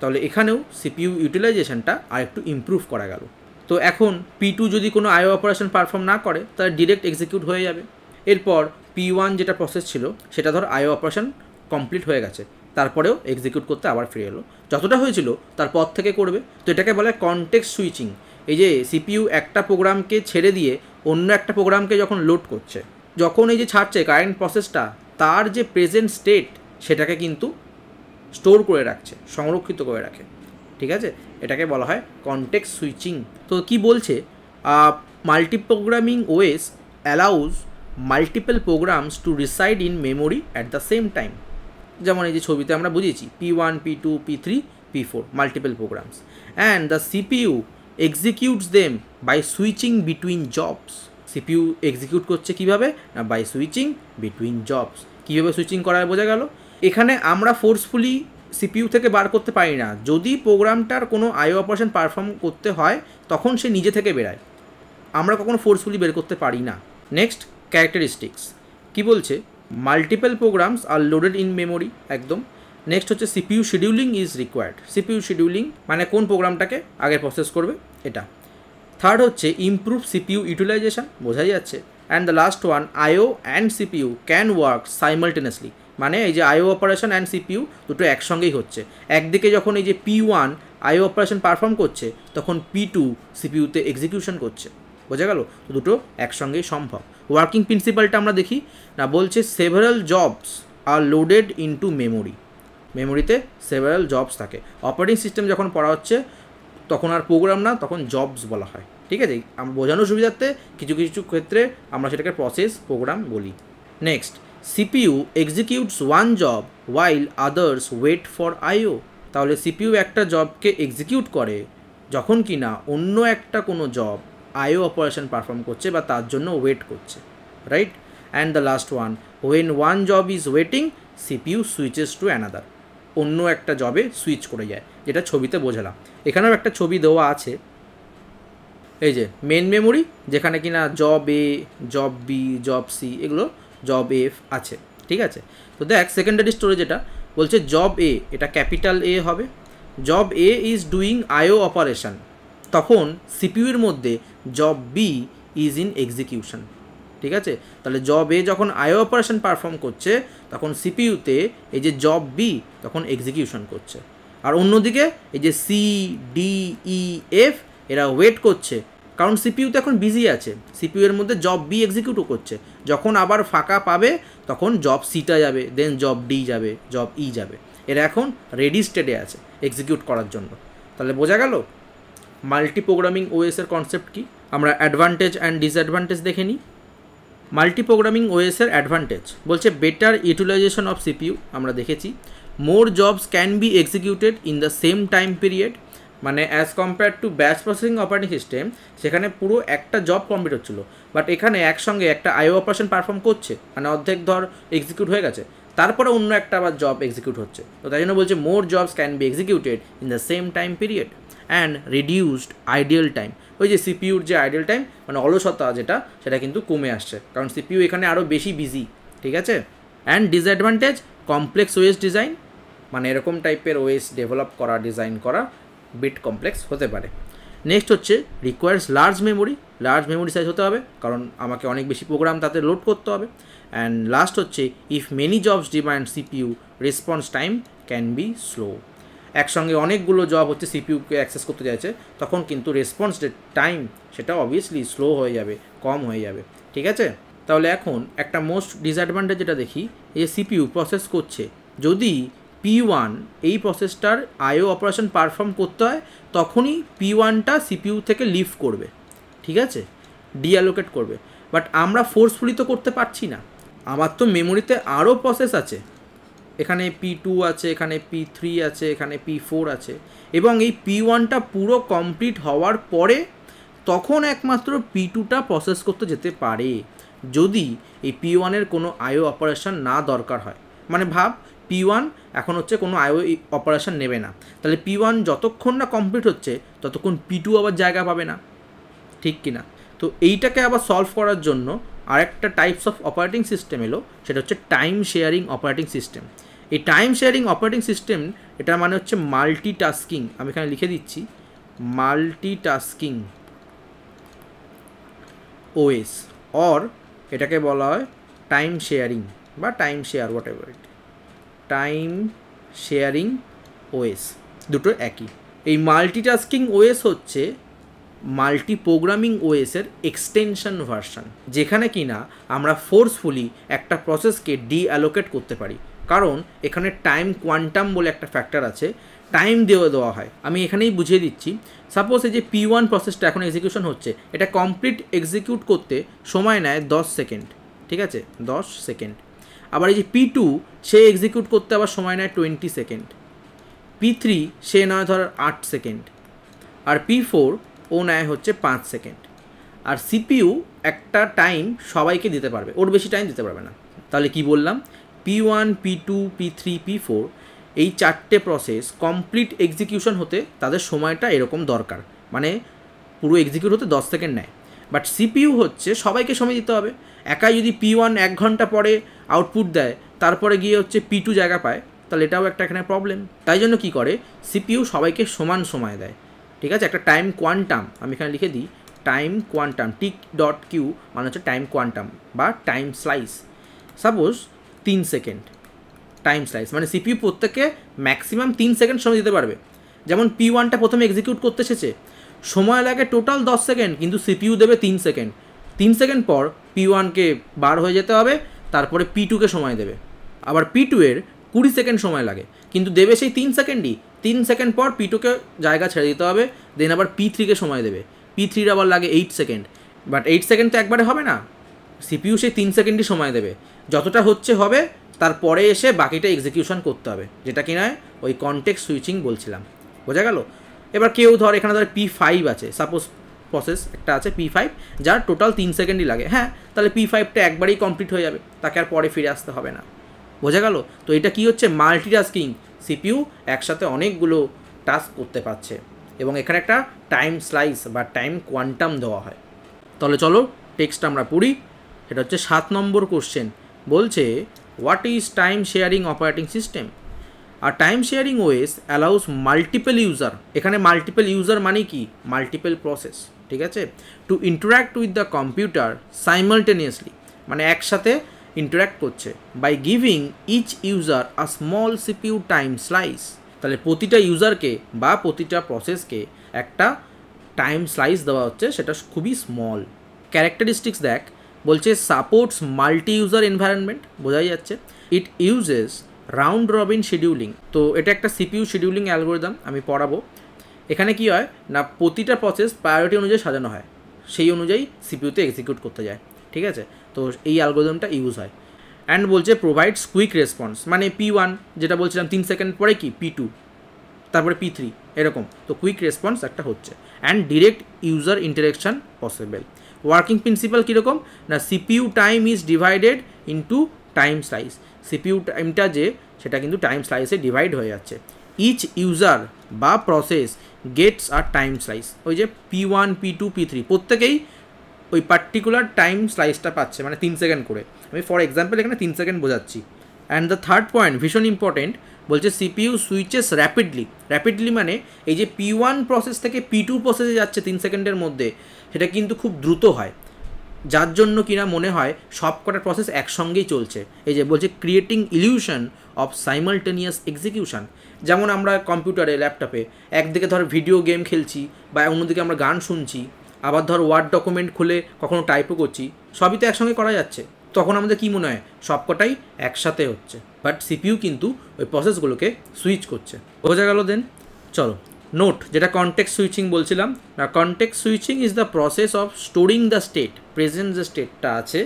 Speaker 1: তাহলে এখানেও সিপিইউ ইউটিলাইজেশনটা আর একটু ইমপ্রুভ করা গেল। তো এখন P2 যদি কোনো আইও অপারেশন পারফর্ম না করে তাহলে ডিরেক্ট এক্সিকিউট হয়ে যাবে। এরপর P1 যেটা প্রসেস ছিল সেটা ধর আইও অপারেশন কমপ্লিট হয়ে গেছে, তারপরেও এক্সিকিউট করতে আবার ফিরে এলো, যতটা হয়েছিল তারপর থেকে করবে। তো এটাকে বলে কনটেক্সট সুইচিং। এই যে সিপিইউ একটা প্রোগ্রামকে ছেড়ে দিয়ে অন্য একটা প্রোগ্রামকে যখন লোড করছে, যখন এই যে ছাড়ছে কারেন্ট প্রসেসটা, তার যে প্রেজেন্ট স্টেট সেটাকে কিন্তু স্টোর করে রাখছে, সংরক্ষিত করে রাখে। ঠিক আছে, এটাকে বলা হয় কনটেক্সট সুইচিং। তো কি বলছে, multiprogramming OS allows multiple programs to reside in memory at the same time. যেমন এই যে ছবিতে আমরা বুঝিয়েছি P1, P2, P3, P4 multiple programs, and the CPU executes them by switching between jobs. CPU execute করছে কীভাবে না, বাই সুইচিং বিটুইন জবস। কীভাবে সুইচিং করা বোঝা গেল। এখানে আমরা ফোর্সফুলি সিপিইউ থেকে বার করতে পারি না, যদি প্রোগ্রামটার কোনো আইও অপারেশন পারফর্ম করতে হয় তখন সে নিজে থেকে বেরায়, আমরা কখনো ফোর্সফুলি বের করতে পারি না। নেক্সট ক্যারেক্টারিস্টিক্স কি বলছে, multiple programs are loaded in memory, একদম। নেক্সট হচ্ছে CPU scheduling is required. CPU scheduling মানে কোন প্রোগ্রামটাকে আগে প্রসেস করবে এটা। থার্ড হচ্ছে ইমপ্রুভ সিপিইউ ইউটিলাইজেশন, বোঝাই যাচ্ছে। And the last one, IO and CPU can work simultaneously, মানে এই যে আইও অপারেশন অ্যান্ড সিপিইউ দুটো একসঙ্গেই হচ্ছে। একদিকে যখন এই যে P1 আইও অপারেশন পারফর্ম করছে তখন P2 সিপিইউতে এক্সিকিউশন করছে, বোঝা গেল। তো দুটো একসঙ্গেই সম্ভব। ওয়ার্কিং প্রিন্সিপালটা আমরা দেখি না, বলছে several jobs are loaded into memory. মেমোরিতে সেভারাল জবস থাকে। অপারেটিং সিস্টেম যখন পড়া হচ্ছে তখন আর প্রোগ্রাম না, তখন জবস বলা হয়। ঠিক আছে, আমরা বোঝানোর সুবিধার্থে কিছু কিছু ক্ষেত্রে আমরা সেটাকে প্রসেস প্রোগ্রাম বলি। Next, CPU executes one job while others wait for IO. তাহলে সিপিইউ একটা জবকে এক্সিকিউট করে যখন কি না অন্য একটা কোনো জব আইও অপারেশন পারফর্ম করছে বা তার জন্য ওয়েট করছে, right. And the last one, when one job is waiting CPU switches to another. অন্য একটা জবে সুইচ করে যায়, যেটা ছবিতে বোঝালাম। এখানেও একটা ছবি দেওয়া আছে, এই যে মেন মেমোরি, যেখানে কিনা জব এ, জব বি, জব সি, এগুলো জব এফ আছে। ঠিক আছে, তো দেখ সেকেন্ডারি স্টোরেজ এটা বলছে জব এ, এটা ক্যাপিটাল এ হবে। Job A is doing IO operation, তখন সিপিইউর মধ্যে job B is in execution. ঠিক আছে, তাহলে জব এ যখন আইও অপারেশন পারফর্ম করছে তখন সিপিইউতে এই যে জব বি তখন এক্সিকিউশন করছে। আর অন্যদিকে এই যে সি, ডি, ই, এফ এরা ওয়েট করছে, কারণ সিপিইউতে এখন বিজি আছে। সিপিইউ এর মধ্যে জব বি এক্সিকিউটও করছে, যখন আবার ফাঁকা পাবে তখন জব সিটা যাবে, দেন জব ডি যাবে, জব ই যাবে। এরা এখন রেডি স্টেটে আছে এক্সিকিউট করার জন্য। তাহলে বোঝা গেল মাল্টি প্রোগ্রামিং ওএসের কনসেপ্ট কি। আমরা অ্যাডভান্টেজ অ্যান্ড ডিসঅ্যাডভান্টেজ দেখে নিই। মাল্টি প্রোগ্রামিং ওএসের অ্যাডভান্টেজ বলছে বেটার ইউটিলাইজেশন অফ সিপিইউ, আমরা দেখেছি। More jobs can be executed in the same time period, মানে as compare to batch processing operating system, সেখানে পুরো একটা জব কমপ্লিট হচ্ছিলো, বাট এখানে একসঙ্গে একটা আইও অপারেশন পারফর্ম করছে, মানে অর্ধেক ধর এক্সিকিউট হয়ে গেছে, তারপরে অন্য একটা আবার জব এক্সিকিউট হচ্ছে। তো তাই জন্য বলছে more jobs can be executed in the same time period and reduced ideal time. ওই যে সিপিইউর যে আইডিয়াল টাইম মানে অলসতা যেটা, সেটা কিন্তু কমে আসছে, কারণ সিপিইউ এখানে আরও বেশি বিজি। ঠিক আছে, and disadvantage complex OS design, মানে এরকম টাইপের ওএস ডেভেলপ করা, ডিজাইন করা বিট কমপ্লেক্স হতে পারে। নেক্সট হচ্ছে requires large memory, large memory size হতে হবে, কারণ আমাকে অনেক বেশি প্রোগ্রাম তাতে লোড করতে হবে। অ্যান্ড লাস্ট হচ্ছে if many jobs demand CPU response time can B slow. একসঙ্গে অনেকগুলো জব হচ্ছে সিপিইউকে অ্যাক্সেস করতে চাইছে, তখন কিন্তু রেসপন্স টাইম সেটা অবভিয়াসলি স্লো হয়ে যাবে, কম হয়ে যাবে। ঠিক আছে, তাহলে এখন একটা মোস্ট ডিসঅ্যাডভান্টেজ যেটা দেখি, এই যে সিপিইউ প্রসেস করছে, যদি P1 এই প্রসেসটার আইও অপারেশন পারফর্ম করতে হয় তখনই P1টা সিপিইউ থেকে লিভ করবে, ঠিক আছে, ডিঅ্যালোকেট করবে। বাট আমরা ফোর্সফুলি তো করতে পারছি না, আমার তো মেমোরিতে আরও প্রসেস আছে, এখানে P2 আছে, এখানে P3 আছে, এখানে P4 আছে, এবং এই P1টা পুরো কমপ্লিট হওয়ার পরে তখন একমাত্র P2টা প্রসেস করতে যেতে পারে, যদি এই P1-এর কোনো আইও অপারেশন না দরকার হয়। মানে ভাব P1 এখন হচ্ছে কোনো আইও অপারেশন নেবে না, তাহলে P1 যতক্ষণ না কমপ্লিট হচ্ছে ততক্ষণ P2 আবার জায়গা পাবে না, ঠিক কিনা। তো এইটাকে আবার সলভ করার জন্য আরেকটা টাইপস অফ অপারেটিং সিস্টেম এলো, সেটা হচ্ছে টাইম শেয়ারিং অপারেটিং সিস্টেম। এই টাইম শেয়ারিং অপারেটিং সিস্টেম এটা মানে হচ্ছে মাল্টিটাস্কিং। আমি এখানে লিখে দিচ্ছি মাল্টিটাস্কিং। ওএস, অর এটাকে বলা হয় টাইম শেয়ারিং বা time share what ever it, time sharing OS, দুটো একই। এই মাল্টিটাস্কিং ওএস হচ্ছে মাল্টি প্রোগ্রামিং ওএসের এক্সটেনশন ভার্সন, যেখানে কিনা আমরা ফোর্সফুলি একটা প্রসেসকে ডিঅ্যালোকেট করতে পারি, কারণ এখানে টাইম কোয়ান্টাম বলে একটা ফ্যাক্টর আছে, টাইম দেওয়া হয়। আমি এখানেই বুঝিয়ে দিচ্ছি। সাপোজ এই যে P1 প্রসেসটা এখন এক্সিকিউশন হচ্ছে, এটা কমপ্লিট এক্সিকিউট করতে সময় নেয় 10 সেকেন্ড, ঠিক আছে, 10 সেকেন্ড। আবার এই যে P2 সে এক্সিকিউট করতে আবার সময় নেয় 20 সেকেন্ড, P3 সে নয় ধর 8 সেকেন্ড, আর P4 ও নেয় হচ্ছে 5 সেকেন্ড। আর CPU একটা টাইম সবাইকে দিতে পারবে, ওর বেশি টাইম দিতে পারবে না। তাহলে কি বললাম, P1, P2, P3, P4 এই চারটে প্রসেস কমপ্লিট এক্সিকিউশন হতে তাদের সময়টা এরকম দরকার, মানে পুরো এক্সিকিউট হতে 10 সেকেন্ড নেয়। বাট CPU হচ্ছে সবাইকে সময় দিতে হবে। একাই যদি P1 1 ঘন্টা পরে আউটপুট দেয়, তারপরে গিয়ে হচ্ছে P2 জায়গা পায়, তাহলে এটাও একটা এখানে প্রবলেম। তাই জন্য কী করে, CPU সবাইকে সমান সময় দেয়, ঠিক আছে। একটা টাইম কোয়ান্টাম আমি এখানে লিখে দিই, টাইম কোয়ান্টাম T.Q মানে হচ্ছে টাইম কোয়ান্টাম বা time slice. Suppose 3 second time slice, মানে CPU প্রত্যেককে ম্যাক্সিমাম 3 সেকেন্ড সময় দিতে পারবে। যেমন P1টা প্রথমে এক্সিকিউট করতে এসেছে, সময় লাগে টোটাল 10 সেকেন্ড, কিন্তু CPU দেবে 3 সেকেন্ড। 3 সেকেন্ড পর P1কে বার হয়ে যেতে হবে, তারপরে P2কে সময় দেবে। আবার P2 এর 20 সেকেন্ড সময় লাগে, কিন্তু দেবে সেই 3 সেকেন্ডই। 3 সেকেন্ড পর P2কে জায়গা ছেড়ে দিতে হবে, দেন আবার P3কে সময় দেবে। P3 আবার লাগে 8 সেকেন্ড, বাট 8 সেকেন্ড তো একবারে হবে না, CPU সেই 3 সেকেন্ডই সময় দেবে। যতটা হচ্ছে হবে, তারপরে এসে বাকিটা এক্সিকিউশন করতে হবে, যেটা কি নয় ওই কনটেক্সট সুইচিং বলছিলাম। বোঝা গেল? এবার কেউ ধর এখানে ধর P5 আছে, সাপোজ প্রসেস একটা আছে P5 যার টোটাল 3 সেকেন্ডই লাগে, হ্যাঁ, তাহলে P5টা একবারেই কমপ্লিট হয়ে যাবে, তাকে আর পরে ফিরে আসতে হবে না। বোঝা গেল? তো এটা কি হচ্ছে, মাল্টিটাস্কিং, CPU একসাথে অনেকগুলো টাস্ক করতে পারছে, এবং এখানে একটা টাইম স্লাইস বা টাইম কোয়ান্টাম দেওয়া হয়। তাহলে চলো টেক্সট আমরা পড়ি। এটা হচ্ছে 7 নম্বর কোশ্চেন, বলছে what is time sharing operating system? আর time sharing OS allows multiple user, এখানে মাল্টিপল ইউজার মানে কি, মাল্টিপল প্রসেস, ঠিক আছে, to interact with the computer simultaneously, মানে একসাথে ইন্টারাক্ট করছে, by giving each user a small CPU time slice. তাহলে প্রতিটা ইউজারকে বা প্রতিটা প্রসেসকে একটা টাইম স্লাইস দেওয়া হচ্ছে, সেটা খুবই স্মল। ক্যারেক্টারিস্টিক্স দেখ, বলছে সাপোর্টস মাল্টি ইউজার এনভায়রনমেন্ট, বোঝাই যাচ্ছে। It uses round robin scheduling, তো এটা একটা CPU শিডিউলিং অ্যালগোরিদম, আমি পড়াবো। এখানে কি হয় না, প্রতিটা প্রসেস প্রায়োরিটি অনুযায়ী সাজানো হয়, সেই অনুযায়ী CPUতে এক্সিকিউট করতে যায়, ঠিক আছে। তো এই অ্যালগোরিদমটা ইউজ হয়। অ্যান্ড বলছে প্রোভাইডস কুইক রেসপন্স, মানে P1 যেটা বলছিলাম 3 সেকেন্ড পরে কি P2, তারপরে P3, এরকম। তো কুইক রেসপন্স একটা হচ্ছে, and direct user interaction possible. Working principal কীরকম না, CPU time is divided into time slice, CPU টাইমটা যে সেটা কিন্তু টাইম স্লাইসে ডিভাইড হয়ে যাচ্ছে। ইচ ইউজার বা প্রসেস গেটস আর টাইম স্লাইস, ওই যে P1, P2, P3 প্রত্যেকেই ওই পার্টিকুলার টাইম স্লাইসটা পাচ্ছে, মানে 3 সেকেন্ড করে। আমি ফর এক্সাম্পল এখানে 3 সেকেন্ড বোঝাচ্ছি। অ্যান্ড দ্য থার্ড পয়েন্ট ভীষণ ইম্পর্টেন্ট, বলছে CPU সুইচেস র্যাপিডলি, মানে এই যে P1 প্রসেস থেকে P2 প্রসেসে যাচ্ছে 3 সেকেন্ডের মধ্যে, সেটা কিন্তু খুব দ্রুত হয়, যার জন্য কিনা মনে হয় সব কটা প্রসেস একসঙ্গেই চলছে। এই যে বলছে creating illusion of simultaneous execution. যেমন আমরা কম্পিউটারে, ল্যাপটপে একদিকে ধর ভিডিও গেম খেলছি, বা অন্যদিকে আমরা গান শুনছি, আবার ধর ওয়ার্ড ডকুমেন্ট খুলে কখনো টাইপও করছি, সবই তো একসঙ্গে করা যাচ্ছে। তখন আমাদের কী মনে হয়, সবকটাই একসাথে হচ্ছে, বাট CPU কিন্তু ওই প্রসেসগুলোকে সুইচ করছে। বোঝা গেল? দেন চলো নোট, যেটা কনটেক্সট সুইচিং বলছিলাম না, context switching is the process of storing the state, present যে স্টেটটা আছে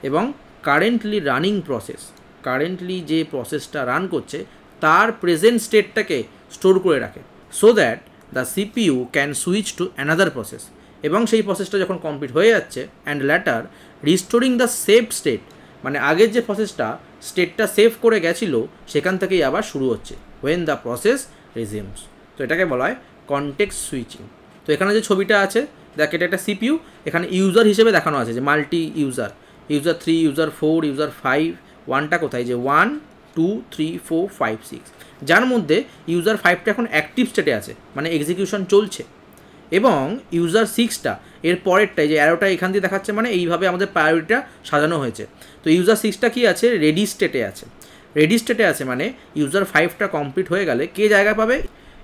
Speaker 1: এবং কারেন্টলি রানিং প্রসেস, কারেন্টলি যে প্রসেসটা রান করছে তার প্রেজেন্ট স্টেটটাকে স্টোর করে রাখে, so that the CPU can switch to another process, এবং সেই প্রসেসটা যখন কমপ্লিট হয়ে যাচ্ছে, and later restoring the save state, মানে আগের যে প্রসেসটা স্টেটটা সেভ করে গেছিলো সেখান থেকেই আবার শুরু হচ্ছে, ওয়েন দ্য প্রসেস রিজিউমস। তো এটাকে বলা হয় কনটেক্সট সুইচিং। তো এখানে যে ছবিটা আছে দেখ, এটা একটা CPU, এখানে ইউজার হিসেবে দেখানো আছে যে multi user, user 3, user 4, user 5, 1টা কোথায়, যে 1, 2, 3, 4, 5, 6, যার মধ্যে ইউজার 5টা এখন অ্যাক্টিভ স্টেটে আছে, মানে এক্সিকিউশন চলছে, এবং ইউজার 6টা এর পরেরটাই যে অ্যারোটা এখান দিয়ে দেখাচ্ছে, মানে এইভাবে আমাদের প্রায়োরিটিটা সাজানো হয়েছে। তো ইউজার 6টা কী আছে, রেডি স্টেটে আছে। রেডি স্টেটে আছে মানে ইউজার 5টা কমপ্লিট হয়ে গেলে কে জায়গা পাবে,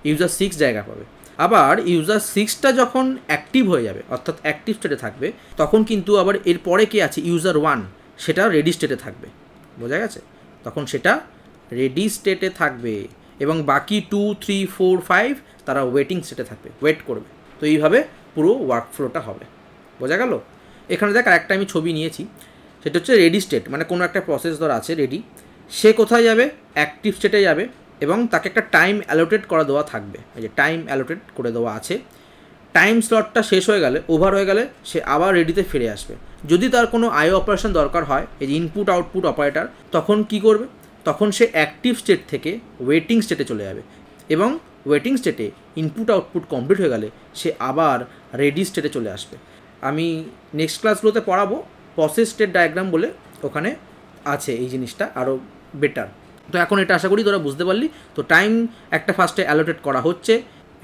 Speaker 1: ইউজার 6 জায়গা পাবে। আবার ইউজার 6টা যখন অ্যাক্টিভ হয়ে যাবে, অর্থাৎ অ্যাক্টিভ স্টেটে থাকবে, তখন কিন্তু আবার এর পরে কে আছে, ইউজার 1, সেটা রেডি স্টেটে থাকবে। বোঝা গেছে? তখন সেটা রেডি স্টেটে থাকবে এবং বাকি 2, 3, 4, 5 তারা ওয়েটিং স্টেটে থাকবে, ওয়েট করবে। তো এইভাবে পুরো ওয়ার্কফ্লোটা হবে। বোঝা গেল? এখানে দেখ আরেকটা আমি ছবি নিয়েছি, সেটা হচ্ছে রেডি স্টেট, মানে কোনো একটা প্রসেস ধর আছে রেডি, সে কোথায় যাবে, অ্যাক্টিভ স্টেটে যাবে এবং তাকে একটা টাইম অ্যালোটেট করা দেওয়া থাকবে। এই যে টাইম অ্যালোটেট করে দেওয়া আছে, টাইম স্লটটা শেষ হয়ে গেলে, ওভার হয়ে গেলে সে আবার রেডিতে ফিরে আসবে। যদি তার কোনো আইও অপারেশন দরকার হয়, এই যে ইনপুট আউটপুট অপারেটর, তখন কি করবে, তখন সে অ্যাক্টিভ স্টেট থেকে ওয়েটিং স্টেটে চলে যাবে এবং ওয়েটিং স্টেটে ইনপুট আউটপুট কমপ্লিট হয়ে গেলে সে আবার রেডি স্টেটে চলে আসবে। আমি নেক্সট ক্লাসগুলোতে পড়াবো প্রসেস স্টেট ডায়াগ্রাম বলে, ওখানে আছে এই জিনিসটা আরও বেটার। তো এখন এটা আশা করি তোরা বুঝতে পারলি। তো টাইম একটা ফার্স্টে অ্যালোটেট করা হচ্ছে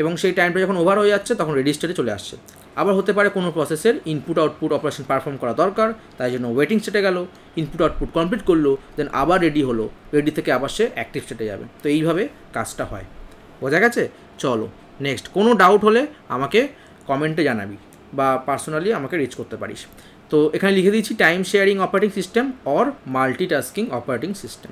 Speaker 1: এবং সেই টাইমটা যখন ওভার হয়ে যাচ্ছে তখন রেডি স্টেটে চলে আসছে। আবার হতে পারে কোনো প্রসেসের ইনপুট আউটপুট অপারেশন পারফর্ম করা দরকার, তাই জন্য ওয়েটিং স্টেটে গেল, ইনপুট আউটপুট কমপ্লিট করলো, দেন আবার রেডি হলো, রেডি থেকে আবার সে অ্যাক্টিভ স্টেটে যাবে। তো এইভাবে কাজটা হয়। বোঝা গেছে? চলো নেক্সট। কোনো ডাউট হলে আমাকে কমেন্টে জানাবি বা পার্সোনালি আমাকে রিচ করতে পারিস। তো এখানে লিখে দিয়েছি time sharing operating system or multitasking operating system.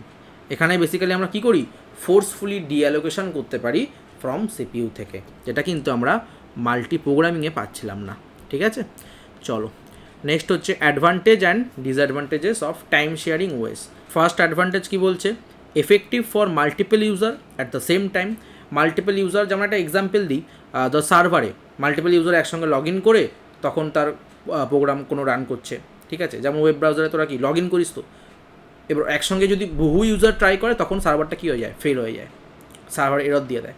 Speaker 1: এখানে বেসিক্যালি আমরা কী করি, ফোর্সফুলি ডিঅ্যালোকেশন করতে পারি ফ্রম সিপিইউ থেকে, যেটা কিন্তু আমরা মাল্টি প্রোগ্রামিংয়ে পাচ্ছিলাম না। ঠিক আছে? চলো নেক্সট হচ্ছে advantage and disadvantages of time sharing OS. First advantage কী বলছে, effective for multiple user at the same time. Multiple user, যেমন একটা এক্সাম্পল দিই, দ্য সার্ভারে মাল্টিপল ইউজার একসঙ্গে লগ ইন করে তখন তার প্রোগ্রাম কোনো রান করছে। ঠিক আছে? যেমন ওয়েব ব্রাউজারে তোরা কি লগ ইন করিস, তো এবার একসঙ্গে যদি বহু ইউজার ট্রাই করে তখন সার্ভারটা কী হয়ে যায়, ফেল হয়ে যায়, সার্ভার এরর দিয়ে দেয়।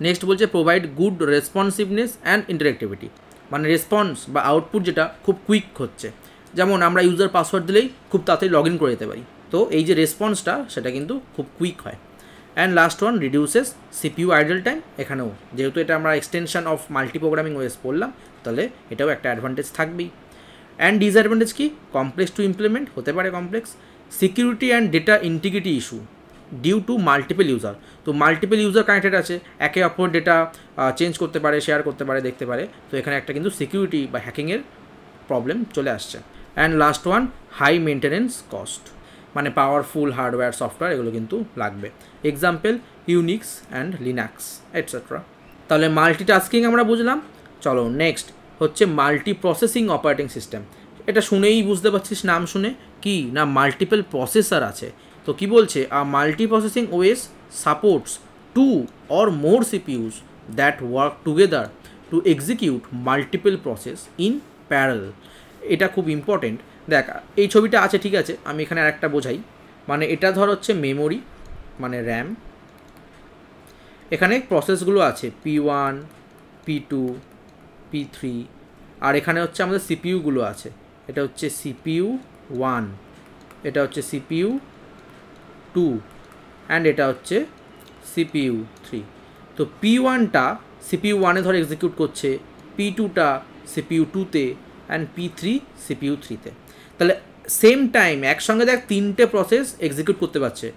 Speaker 1: নেক্সট বলছে প্রোভাইড গুড রেসপন্সিভনেস অ্যান্ড ইন্টারেক্টিভিটি, মানে রেসপন্স বা আউটপুট যেটা খুব কুইক হচ্ছে। যেমন আমরা ইউজার পাসওয়ার্ড দিলেই খুব তাড়াতাড়ি লগ ইন করে যেতে পারি, তো এই যে রেসপন্সটা সেটা কিন্তু খুব কুইক হয়। And last one, reduces CPU idle time. এখানেও যেহেতু এটা আমরা extension of multiprogramming OS পড়লাম, তাহলে এটাও একটা অ্যাডভান্টেজ থাকবেই। অ্যান্ড ডিসঅ্যাডভান্টেজ কি, কমপ্লেক্স টু ইমপ্লিমেন্ট, হতে পারে complex. Security and data integrity issue due to multiple user. তো মাল্টিপল ইউজার কানেক্টেড আছে, একে অপর ডেটা চেঞ্জ করতে পারে, শেয়ার করতে পারে, দেখতে পারে, তো এখানে একটা কিন্তু সিকিউরিটি বা হ্যাকিংয়ের প্রবলেম চলে আসছে। And last one, high maintenance cost, মানে পাওয়ারফুল হার্ডওয়্যার সফটওয়্যার এগুলো কিন্তু লাগবে। Example Unix and Linux etcetera. তাহলে মাল্টিটাস্কিং আমরা বুঝলাম। চলো নেক্সট হচ্ছে মাল্টি প্রসেসিং অপারেটিং সিস্টেম। এটা শুনেই বুঝতে পারছিস, নাম শুনে কি না, মাল্টিপল প্রসেসর আছে। তো কি বলছে, a multi processing OS supports 2 or more CPUs that work together to execute multiple process in parallel। এটা খুব ইম্পর্টেন্ট। দেখ এই ছবিটা আছে, ঠিক আছে, আমি এখানে আরেকটা বোঝাই। মানে এটা ধর হচ্ছে মেমোরি, মানে র্যাম, এখানে প্রসেসগুলো আছে P1, P2, P3, আর এখানে হচ্ছে আমাদের সিপিইউগুলো আছে। এটা হচ্ছে CPU 1, এটা হচ্ছে CPU 2 অ্যান্ড এটা হচ্ছে CPU 3। তো P1টা CPU 1-এ ধর এক্সিকিউট করছে, P2টা CPU 2-তে অ্যান্ড P3 CPU 3-তে। তাহলে সেম টাইম একসঙ্গে দেখ 3টে প্রসেস এক্সিকিউট করতে পারছে,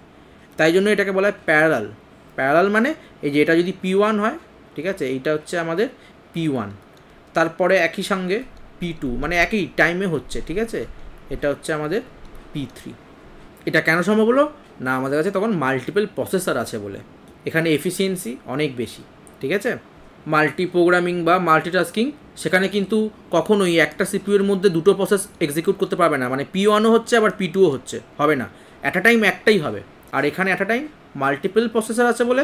Speaker 1: তাই জন্য এটাকে বলা হয় প্যারালাল। প্যারালাল মানে এই যে এটা যদি P1 হয়, ঠিক আছে, এইটা হচ্ছে আমাদের P1, তারপরে একই সঙ্গে P2, মানে একই টাইমে হচ্ছে, ঠিক আছে, এটা হচ্ছে আমাদের P3। এটা কেন সম্ভব হলো না, আমাদের কাছে তখন মাল্টিপল প্রসেসর আছে বলে, এখানে এফিসিয়েন্সি অনেক বেশি। ঠিক আছে? মাল্টি প্রোগ্রামিং বা মাল্টিটাস্কিং, সেখানে কিন্তু কখনোই একটা সিপিইউর মধ্যে দুটো প্রসেস এক্সিকিউট করতে পারবে না, মানে P1ও হচ্ছে আবার P2ও হচ্ছে, হবে না, অ্যাট আ টাইম একটাই হবে। আর এখানে at a time multiple processor আছে বলে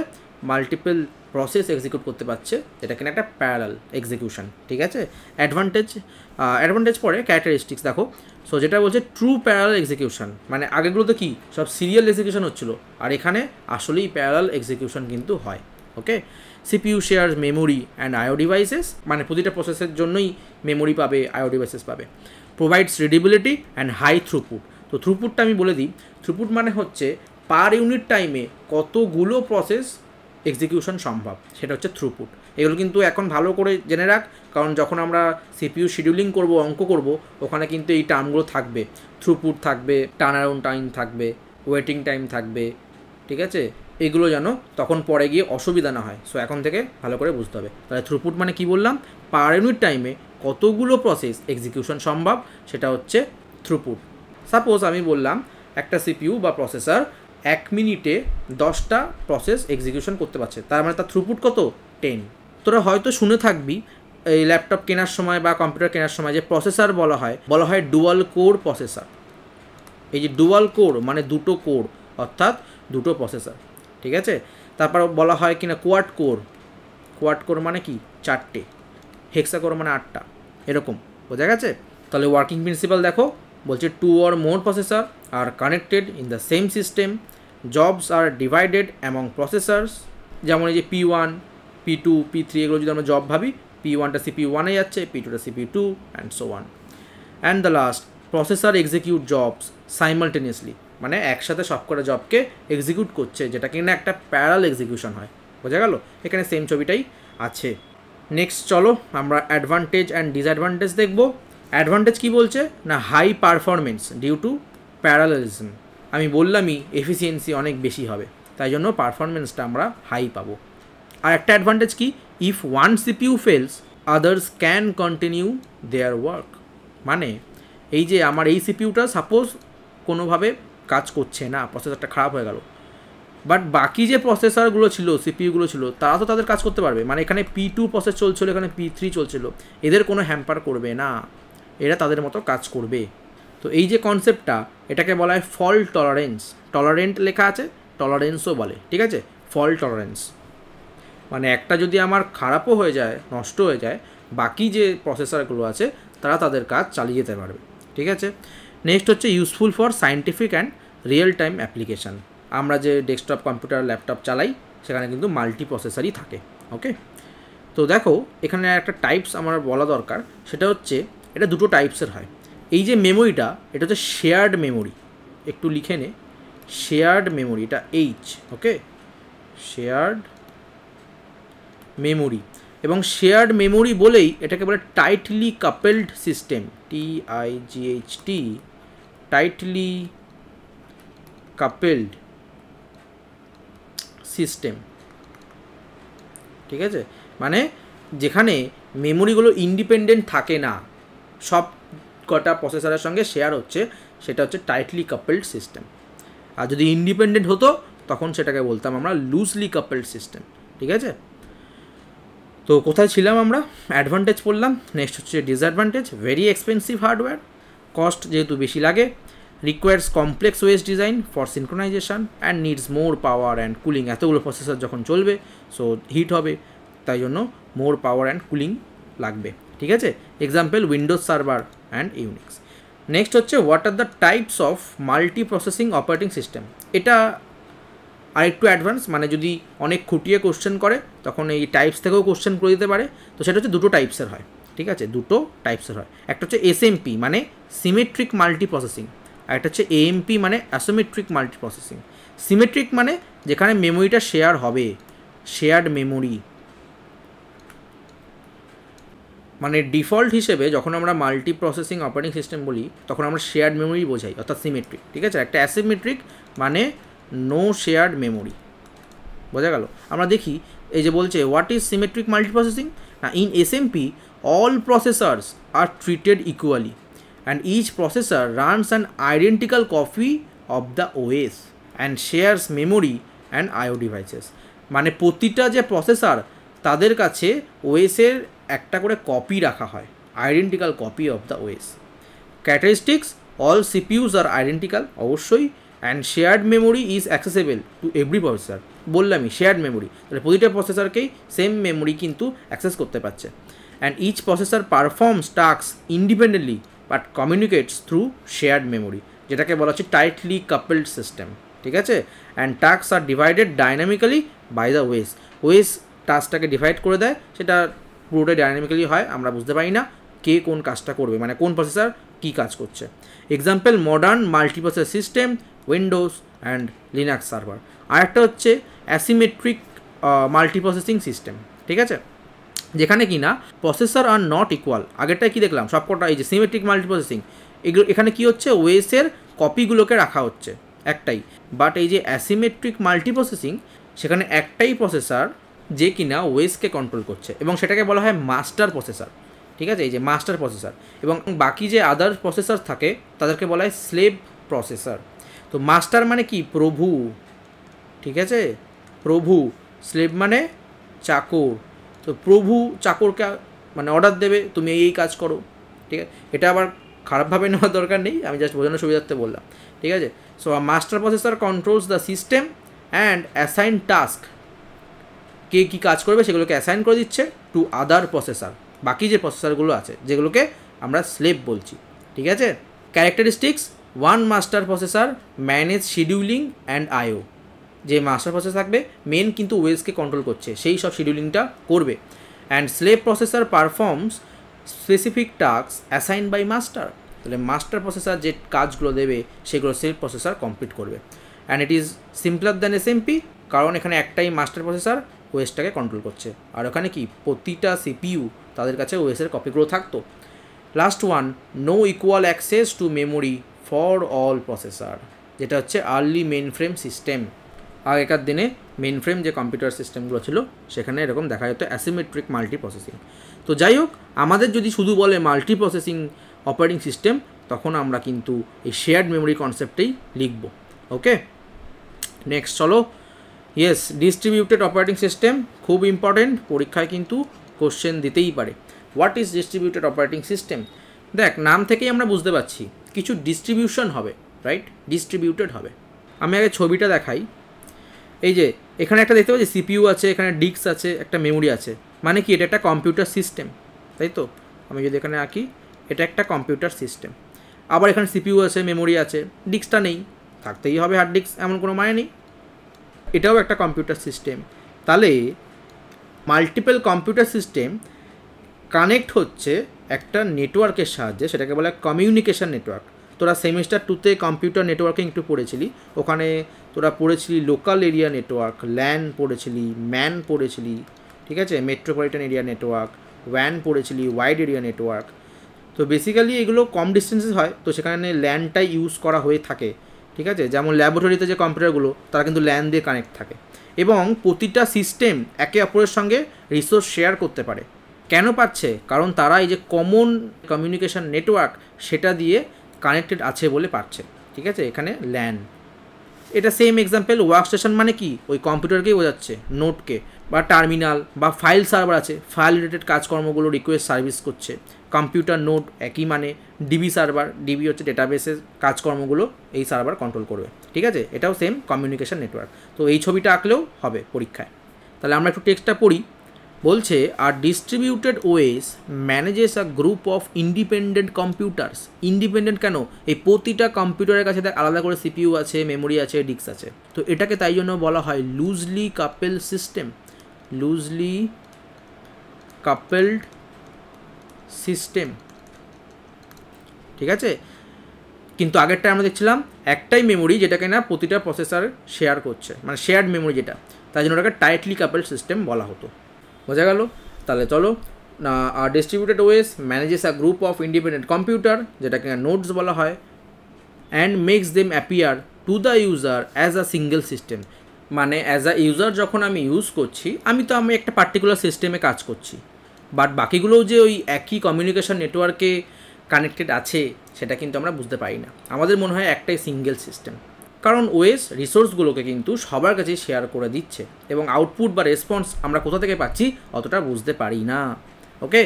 Speaker 1: মাল্টিপল প্রসেস এক্সিকিউট করতে পারছে, এটা কিনা একটা প্যারালাল এক্সিকিউশন। ঠিক আছে? অ্যাডভান্টেজ পরে ক্যারেক্টারিস্টিক্স দেখো। সো যেটা বলছে ট্রু প্যারালাল এক্সিকিউশন, মানে আগেগুলোতে কি সব সিরিয়াল এক্সিকিউশন হচ্ছিলো, আর এখানে আসলেই প্যারালাল এক্সিকিউশন কিন্তু হয়। Okay, CPU share memory and IO devices, মানে প্রতিটা প্রসেসের জন্যই মেমোরি পাবে, আইও ডিভাইসেস পাবে। Provides readability and high throughput. তো থ্রুপুটটা আমি বলে দিই, থ্রুপুট মানে হচ্ছে পার ইউনিট টাইমে কতগুলো প্রসেস এক্সিকিউশন সম্ভব, সেটা হচ্ছে থ্রুপুট। এগুলো কিন্তু এখন ভালো করে জেনে রাখ, কারণ যখন আমরা সিপিইউ শিডিউলিং করব, অঙ্ক করব, ওখানে কিন্তু এই টার্মগুলো থাকবে। থ্রুপুট থাকবে, টার্ন অ্যারাউন্ড টাইম থাকবে, ওয়েটিং টাইম থাকবে, ঠিক আছে? এগুলো যেন তখন পরে গিয়ে অসুবিধা না হয়। সো এখন থেকে ভালো করে বুঝতে হবে। তাহলে থ্রুপুট মানে কি বললাম? পার ইউনিট টাইমে কতগুলো প্রসেস এক্সিকিউশন সম্ভব, সেটা হচ্ছে থ্রুপুট। সাপোজ আমি বললাম একটা সিপিইউ বা প্রসেসর 1 মিনিটে 10টা প্রসেস এক্সিকিউশন করতে পারছে, তার মানে তার থ্রুপুট কত? 10। তোরা হয়তো শুনে থাকবি এই ল্যাপটপ কেনার সময় বা কম্পিউটার কেনার সময় যে প্রসেসর বলা হয় ডুয়াল কোর প্রসেসর। এই যে ডুয়াল কোর মানে দুটো কোর, অর্থাৎ দুটো প্রসেসর, ঠিক আছে? তারপর বলা হয় কিনা কোয়াড কোর মানে কি? 4টে। হেক্সা কোর মানে 8টা, এরকম। বোঝা গেছে? তাহলে ওয়ার্কিং প্রিন্সিপাল দেখো, বলছে 2 or more processor are connected in the same system, jobs are divided among processors, যেমন এই যে P1, P2, P3 এগুলো যদি আমরা জব ভাবি, P1টা CPU 1-এ যাচ্ছে, P2টা CPU 2 and so on. And the last, processor execute jobs simultaneously, মানে একসাথে সবকটা জবকে এক্সিকিউট করছে, যেটা কিনা একটা প্যারাল এক্সিকিউশন হয়। বোঝা গেল? এখানে সেম ছবিটাই আছে। নেক্সট চলো আমরা অ্যাডভান্টেজ অ্যান্ড ডিসঅ্যাডভান্টেজ দেখব। অ্যাডভান্টেজ কি বলছে না, high performance due to parallelism. আমি বললামই এফিসিয়েন্সি অনেক বেশি হবে, তাই জন্য পারফরমেন্সটা আমরা হাই পাবো। আর একটা অ্যাডভান্টেজ কি, if one CPU fails others can continue their work. মানে এই যে আমার এই সিপিইউটা সাপোজ কোনোভাবে কাজ করছে না, প্রসেসরটা খারাপ হয়ে গেল, বাট বাকি যে প্রসেসরগুলো ছিল, সিপিইউগুলো ছিল, তারা তো তাদের কাজ করতে পারবে। মানে এখানে P2 প্রসেস চলছিল, এখানে P3 চলছিল, এদের কোনো হ্যাম্পার করবে না, এরা তাদের মতো কাজ করবে। তো এই যে কনসেপ্টটা, এটাকে বলা হয় ফল্ট টলারেন্স। টলারেন্ট লেখা আছে, টলারেন্সও বলে, ঠিক আছে? ফল্ট টলারেন্স মানে একটা যদি আমার খারাপও হয়ে যায়, নষ্ট হয়ে যায়, বাকি যে প্রসেসরগুলো আছে তারা তাদের কাজ চালিয়ে যেতে পারবে, ঠিক আছে? নেক্সট হচ্ছে useful for scientific and real time application. আমরা যে ডেস্কটপ, কম্পিউটার, ল্যাপটপ চালাই, সেখানে কিন্তু মাল্টি প্রসেসরই থাকে। ওকে, তো দেখো এখানে একটা টাইপস আমার বলা দরকার, সেটা হচ্ছে এটা দুটো টাইপসের হয়। এই যে মেমোরিটা, এটা হচ্ছে শেয়ার্ড মেমোরি। একটু লিখে নে, শেয়ার্ড মেমোরি, এটা H, ওকে? Shared memory. এবং শেয়ার্ড মেমোরি বলেই এটাকে বলে tightly coupled system, TIGHT, tightly coupled system, ঠিক আছে? মানে যেখানে মেমোরিগুলো ইন্ডিপেন্ডেন্ট থাকে না, সব কটা প্রসেসরের সঙ্গে শেয়ার হচ্ছে, সেটা হচ্ছে টাইটলি কাপেলড সিস্টেম। আর যদি ইন্ডিপেন্ডেন্ট হতো তখন সেটাকে বলতাম আমরা লুজলি কাপেলড সিস্টেম, ঠিক আছে? তো কোথায় ছিলাম আমরা? অ্যাডভান্টেজ পড়লাম। নেক্সট হচ্ছে disadvantage, very expensive hardware, cost যেহেতু বেশি লাগে, requires complex OS design for synchronization and needs more power and cooling. এতগুলো প্রসেসর যখন চলবে, সো হিট হবে, তাই জন্য মোর পাওয়ার অ্যান্ড কুলিং লাগবে, ঠিক আছে? Example Windows server and Unix. Next হচ্ছে what are the types of multi processing operating system. এটা আরেকটু অ্যাডভান্স, মানে যদি অনেক খুঁটিয়ে কোশ্চেন করে তখন এই টাইপস থেকেও কোশ্চেন করে দিতে পারে। তো সেটা হচ্ছে দুটো টাইপসের হয়, ঠিক আছে? দুটো টাইপসের হয়। একটা হচ্ছে SMP মানে সিমেট্রিক মাল্টি প্রসেসিং, আর একটা হচ্ছে AMP মানে অ্যাসিমেট্রিক মাল্টি প্রসেসিং। সিমেট্রিক মানে যেখানে মেমোরিটা শেয়ার হবে, শেয়ার্ড মেমোরি। মানে ডিফল্ট হিসেবে যখন আমরা মাল্টি প্রসেসিং অপারেটিং সিস্টেম বলি, তখন আমরা শেয়ার্ড মেমোরি বোঝাই, অর্থাৎ সিমেট্রিক, ঠিক আছে? একটা অ্যাসিমেট্রিক মানে নো শেয়ার্ড মেমোরি। বোঝা গেল? আমরা দেখি এই যে বলছে what is symmetric multi processing না, in SMP all processors are treated equally and each processor runs an identical copy of the OS and shares memory and IO devices. মানে প্রতিটা যে প্রসেসর, তাদের কাছে OS-এর একটা করে কপি রাখা হয়, identical copy of the OS। Characteristics, all CPUs are identical, অবশ্যই, and shared memory is accessible to every processor. বললামই শেয়ার্ড মেমোরি, তাহলে প্রতিটা প্রসেসরকেই সেম মেমোরি কিন্তু অ্যাক্সেস করতে পারছে। And each processor performs task independently but communicates through shared memory, যেটাকে বলা হচ্ছে টাইটলি কাপেলড সিস্টেম, ঠিক আছে? And task are divided dynamically by the OS টাস্কটাকে ডিভাইড করে দেয়, সেটা পুরোটাই ডাইনামিক্যালি হয়, আমরা বুঝতে পারি না কে কোন কাজটা করবে, মানে কোন প্রসেসর কী কাজ করছে। Example modern multiprocessor system, Windows and Linux server. আর একটা হচ্ছে অ্যাসিমেট্রিক মাল্টিপ্রসেসিং সিস্টেম, ঠিক আছে? যেখানে কি না প্রসেসর আর নট ইকুয়াল। আগেরটাই কি দেখলাম সবকটা এই যে সিমেট্রিক মাল্টিপ্রসেসিং, এগুলো এখানে কি হচ্ছে ওএসের কপিগুলোকে রাখা হচ্ছে একটাই। বাট এই যে অ্যাসিমেট্রিক মাল্টিপ্রসেসিং, সেখানে একটাই প্রসেসর যে কিনা ওএসকে কন্ট্রোল করছে এবং সেটাকে বলা হয় মাস্টার প্রসেসর। ঠিক আছে, এই যে মাস্টার প্রসেসর, এবং বাকি যে আদার প্রসেসর থাকে তাদেরকে বলা হয় স্লেভ প্রসেসর। তো মাস্টার মানে কি প্রভু, ঠিক আছে, প্রভু, স্লেভ মানে চাকর। তো প্রভু চাকরকে মানে অর্ডার দেবে তুমি এই কাজ করো, ঠিক আছে। এটা আবার খারাপভাবে নেওয়ার দরকার নেই, আমি জাস্ট বোঝানোর সুবিধার্থে বললাম, ঠিক আছে। So master processor controls the system and assign task, কে কী কাজ করবে সেগুলোকে অ্যাসাইন করে দিচ্ছে টু আদার প্রসেসর, বাকি যে প্রসেসরগুলো আছে যেগুলোকে আমরা স্লেভ বলছি, ঠিক আছে। Characteristics, one master processor manage scheduling and IO, যে মাস্টার প্রসেসর থাকবে মেন কিন্তু ওয়েসকে কন্ট্রোল করছে, সেই সব শিডিউলিংটা করবে। And slave processor performs specific task assign by master, তাহলে মাস্টার প্রসেসর যে কাজগুলো দেবে সেগুলো স্লেভ প্রসেসর কমপ্লিট করবে। And it is simpler than SMP, কারণ এখানে একটাই মাস্টার প্রসেসর ওএসটাকে কন্ট্রোল করছে, আর ওখানে কি প্রতিটা সিপিইউ তাদের কাছে ওএসের কপিগুলো থাকতো। Last one, no equal access to memory for all processor, যেটা হচ্ছে আর্লি মেন ফ্রেম সিস্টেম। আগেকার দিনে মেন ফ্রেম যে কম্পিউটার সিস্টেমগুলো ছিল সেখানে এরকম দেখা যেত অ্যাসিমেট্রিক মাল্টি প্রসেসিং। তো যাই হোক, আমাদের যদি শুধু বলে মাল্টি প্রসেসিং অপারেটিং সিস্টেম, তখন আমরা কিন্তু এই শেয়ার্ড মেমোরি কনসেপ্টেই লিখব। ওকে, নেক্সট চলো। ইয়েস, ডিস্ট্রিবিউটেড অপারেটিং সিস্টেম খুব ইম্পর্টেন্ট, পরীক্ষায় কিন্তু কোশ্চেন দিতেই পারে। What is distributed operating system? দেখ, নাম থেকেই আমরা বুঝতে পারছি কিছু ডিস্ট্রিবিউশন হবে, রাইট, ডিস্ট্রিবিউটেড হবে। আমি আগে ছবিটা দেখাই। এই যে এখানে একটা দেখতে পাচ্ছি সিপিইউ আছে, এখানে ডিস্ক আছে, একটা মেমোরি আছে, মানে কি এটা একটা কম্পিউটার সিস্টেম, তাই তো। আমি যদি এখানে আঁকি, এটা একটা কম্পিউটার সিস্টেম। আবার এখানে সিপিইউ আছে, মেমোরি আছে, ডিস্কটা নেই, থাকতেই হবে হার্ড ডিস্ক, এমন কোনো মানে নেই। এটাও একটা কম্পিউটার সিস্টেম। তাহলে মাল্টিপল কম্পিউটার সিস্টেম কানেক্ট হচ্ছে একটা নেটওয়ার্কের সাহায্যে, সেটাকে বলে কমিউনিকেশন নেটওয়ার্ক। তোরা সেমিস্টার 2তে কম্পিউটার নেটওয়ার্কিং একটু পড়েছিলি, ওখানে তোরা পড়েছিলি লোকাল এরিয়া নেটওয়ার্ক, ল্যান পড়েছিলি, ম্যান পড়েছিলি, ঠিক আছে, মেট্রোপলিটন এরিয়া নেটওয়ার্ক, ওয়ান পড়েছিলি, ওয়াইড এরিয়া নেটওয়ার্ক। তো বেসিক্যালি এগুলো কম ডিস্টেন্সে হয়, তো সেখানে ল্যানটাই ইউজ করা হয়ে থাকে, ঠিক আছে। যেমন ল্যাবরেটরিতে যে কম্পিউটারগুলো তারা কিন্তু ল্যান দিয়ে কানেক্ট থাকে, এবং প্রতিটা সিস্টেম একে অপরের সঙ্গে রিসোর্স শেয়ার করতে পারে। কেন পারছে? কারণ তারা এই যে কমন কমিউনিকেশন নেটওয়ার্ক সেটা দিয়ে কানেক্টেড আছে বলে পারছে, ঠিক আছে। এখানে ল্যান, এটা সেম এক্সাম্পল। ওয়ার্ক স্টেশন মানে কি, ওই কম্পিউটারকেই বোঝাচ্ছে, নোটকে, বা টার্মিনাল বা ফাইল সার্ভার আছে, ফাইল রিলেটেড কাজকর্মগুলো রিকোয়েস্ট সার্ভিস করছে। কম্পিউটার নোট একই মানে। ডিবি সার্ভার, ডিবি হচ্ছে ডেটাবেসের কাজকর্মগুলো এই সার্ভার কন্ট্রোল করবে, ঠিক আছে। এটাও সেম কমিউনিকেশন নেটওয়ার্ক। তো এই ছবিটা আঁকলেও হবে পরীক্ষায়। তাহলে আমরা একটু টেক্সটটা পড়ি। বলছে আর distributed OS manages a group of independent computers. Independent কেন? এই প্রতিটা কম্পিউটারের কাছে আলাদা করে সিপিইউ আছে, মেমোরি আছে, ডিস্ক আছে। তো এটাকে তাই জন্য বলা হয় loosely couple system, loosely coupled system, ঠিক আছে। কিন্তু আগেরটা আমরা দেখছিলাম একটাই মেমোরি যেটাকে না প্রতিটা প্রসেসর শেয়ার করছে, মানে শেয়ার্ড মেমোরি যেটা, তাই জন্য ওটাকে টাইটলি কাপেলড সিস্টেম বলা হতো। বোঝা গেল? তাহলে চলো, আর distributed OS manages a group of independent computer, যেটাকে নোডস বলা হয়, and makes them appear to the user as a single system. মানে অ্যাজ আ ইউজার যখন আমি ইউজ করছি, আমি একটা পার্টিকুলার সিস্টেমে কাজ করছি, বাট বাকিগুলোও যে ওই একই কমিউনিকেশন নেটওয়ার্কে কানেক্টেড আছে সেটা কিন্তু আমরা বুঝতে পারি না। আমাদের মনে হয় একটাই সিঙ্গেল সিস্টেম, কারণ ওএস রিসোর্সগুলোকে কিন্তু সবার কাছে শেয়ার করে দিচ্ছে, এবং আউটপুট বা রেসপন্স আমরা কোথা থেকে পাচ্ছি অতটা বুঝতে পারি না। ওকে,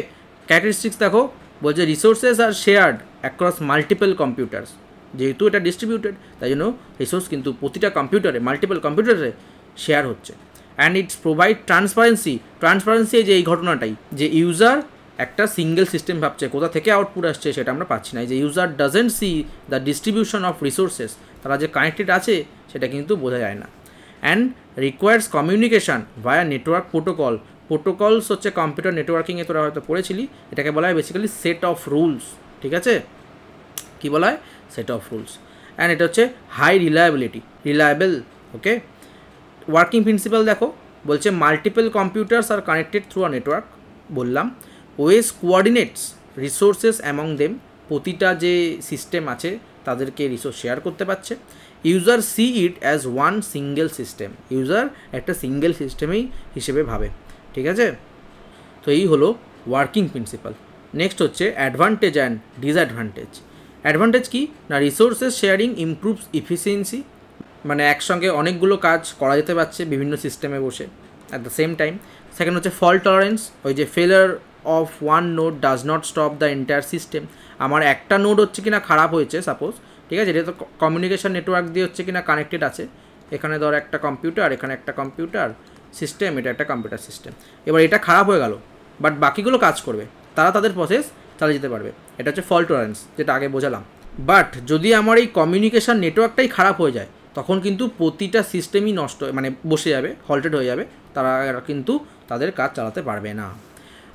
Speaker 1: ক্যারেক্টারিস্টিক্স দেখো, বলছে রিসোর্সেস আর শেয়ার্ড অ্যাক্রস মাল্টিপল কম্পিউটার্স। যেহেতু এটা ডিস্ট্রিবিউটেড, তাই জন্য রিসোর্স কিন্তু প্রতিটা কম্পিউটারে, মাল্টিপল কম্পিউটারে শেয়ার হচ্ছে। And it's provide transparency. Transparency যে এই ঘটনাটাই, যে ইউজার একটা সিঙ্গেল সিস্টেম ভাবছে, কোথা থেকে আউটপুট আসছে সেটা আমরা পাচ্ছি না। এই যে user doesn't she the distribution of resources, তারা যে কানেক্টেড আছে সেটা কিন্তু বোঝা যায় না। And requires communication via network protocol. Protocols হচ্ছে কম্পিউটার নেটওয়ার্কিংয়ে তোরা হয়তো পড়েছিলি, এটাকে বলা হয় বেসিক্যালি সেট অফ রুলস, ঠিক আছে। কী বলা হয়? Set of rules. অ্যান্ড এটা হচ্ছে high reliable. Okay, working principle দেখো, বলছে multiple computers are connected through a network. বললাম, OS coordinates resources among them, প্রতিটা যে সিস্টেম আছে তাদেরকে রিসোর্স শেয়ার করতে পারছে। User see it as one single system, user একটা সিঙ্গেল সিস্টেমেই হিসেবে ভাবে। ঠিক আছে, তো এই হলো ওয়ার্কিং প্রিন্সিপাল। নেক্সট হচ্ছে অ্যাডভান্টেজ অ্যান্ড ডিসঅ্যাডভান্টেজ। অ্যাডভান্টেজ কি না, রিসোর্সেস শেয়ারিং ইমপ্রুভস ইফিসিয়েন্সি, মানে একসঙ্গে অনেকগুলো কাজ করা যেতে পারছে বিভিন্ন সিস্টেমে বসে at the same time. Second হচ্ছে ফল্ট টলারেন্স, ওই যে ফেলার of one node does not stop the entire system. আমার একটা নোড হচ্ছে কিনা খারাপ হয়েছে সাপোজ, ঠিক আছে, এটা তো কমিউনিকেশন নেটওয়ার্ক দিয়ে হচ্ছে কিনা কানেক্টেড আছে, এখানে ধর একটা কম্পিউটার, এখানে একটা কম্পিউটার সিস্টেম, এটা একটা কম্পিউটার সিস্টেম, এবার এটা খারাপ হয়ে গেল বাট বাকিগুলো কাজ করবে, তারা তাদের প্রসেস চালিয়ে যেতে পারবে, এটা হচ্ছে ফল্ট টলারেন্স যেটা আগে বোঝালাম। বাট যদি আমার এই কমিউনিকেশন নেটওয়ার্কটাই খারাপ হয়ে যায় তখন কিন্তু প্রতিটা সিস্টেমই নষ্ট, মানে বসে যাবে, হল্টেড হয়ে যাবে, তারা কিন্তু তাদের কাজ চালাতে পারবে না।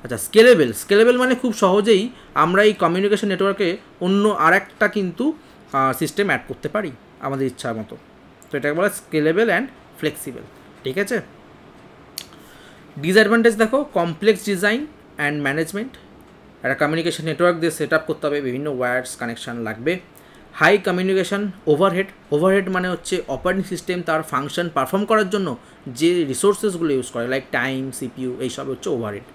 Speaker 1: আচ্ছা, স্কেলেবল মানে খুব সহজেই আমরা এই কমিউনিকেশন নেটওয়ার্কে অন্য আরেকটা কিন্তু সিস্টেম অ্যাড করতে পারি আমাদের ইচ্ছা মতো, তো এটাকে বলে স্কেলেবল অ্যান্ড ফ্লেক্সিবল। ঠিক আছে, ডিসঅ্যাডভান্টেজ দেখো, কমপ্লেক্স ডিজাইন অ্যান্ড ম্যানেজমেন্ট, একটা কমিউনিকেশন নেটওয়ার্ক দিয়ে সেট আপ করতে হবে, বিভিন্ন ওয়্যারস কানেকশান লাগবে। হাই কমিউনিকেশন ওভারহেড মানে হচ্ছে অপারেটিং সিস্টেম তার ফাংশন পারফর্ম করার জন্য যে রিসোর্সেসগুলো ইউজ করে লাইক টাইম, সিপিইউ, এইসব হচ্ছে overhead.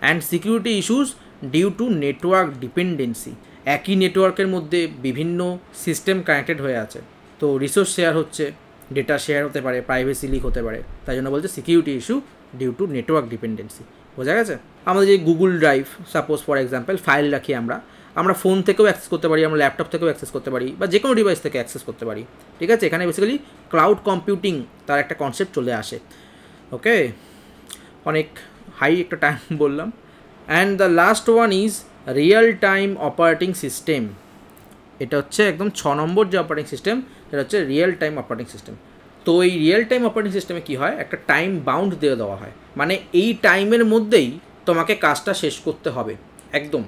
Speaker 1: And security issues due to network dependency, একই নেটওয়ার্কের মধ্যে বিভিন্ন সিস্টেম কানেক্টেড হয়ে আছে, তো রিসোর্স শেয়ার হচ্ছে, ডেটা শেয়ার হতে পারে, প্রাইভেসি লিক হতে পারে, তাই জন্য বলছে security issue due to network dependency. বোঝা গেছে? আমাদের যে Google Drive suppose for example file রাখি আমরা ফোন থেকেও অ্যাক্সেস করতে পারি, আমরা ল্যাপটপ থেকেও অ্যাক্সেস করতে পারি, বা যে কোনো ডিভাইস থেকে অ্যাক্সেস করতে পারি। ঠিক আছে, এখানে বেসিক্যালি ক্লাউড কম্পিউটিং তার একটা কনসেপ্ট চলে আসে। ওকে, অনেক হাই একটা টাইম বললাম। And the last one is real time operating system, এটা হচ্ছে একদম 6 নম্বর যে অপারেটিং সিস্টেম, এটা হচ্ছে রিয়েল টাইম অপারেটিং সিস্টেম। তো এই রিয়েল টাইম অপারেটিং সিস্টেমে কী হয়, একটা টাইম বাউন্ড দিয়ে দেওয়া হয়, মানে এই টাইমের মধ্যেই তোমাকে কাজটা শেষ করতে হবে, একদম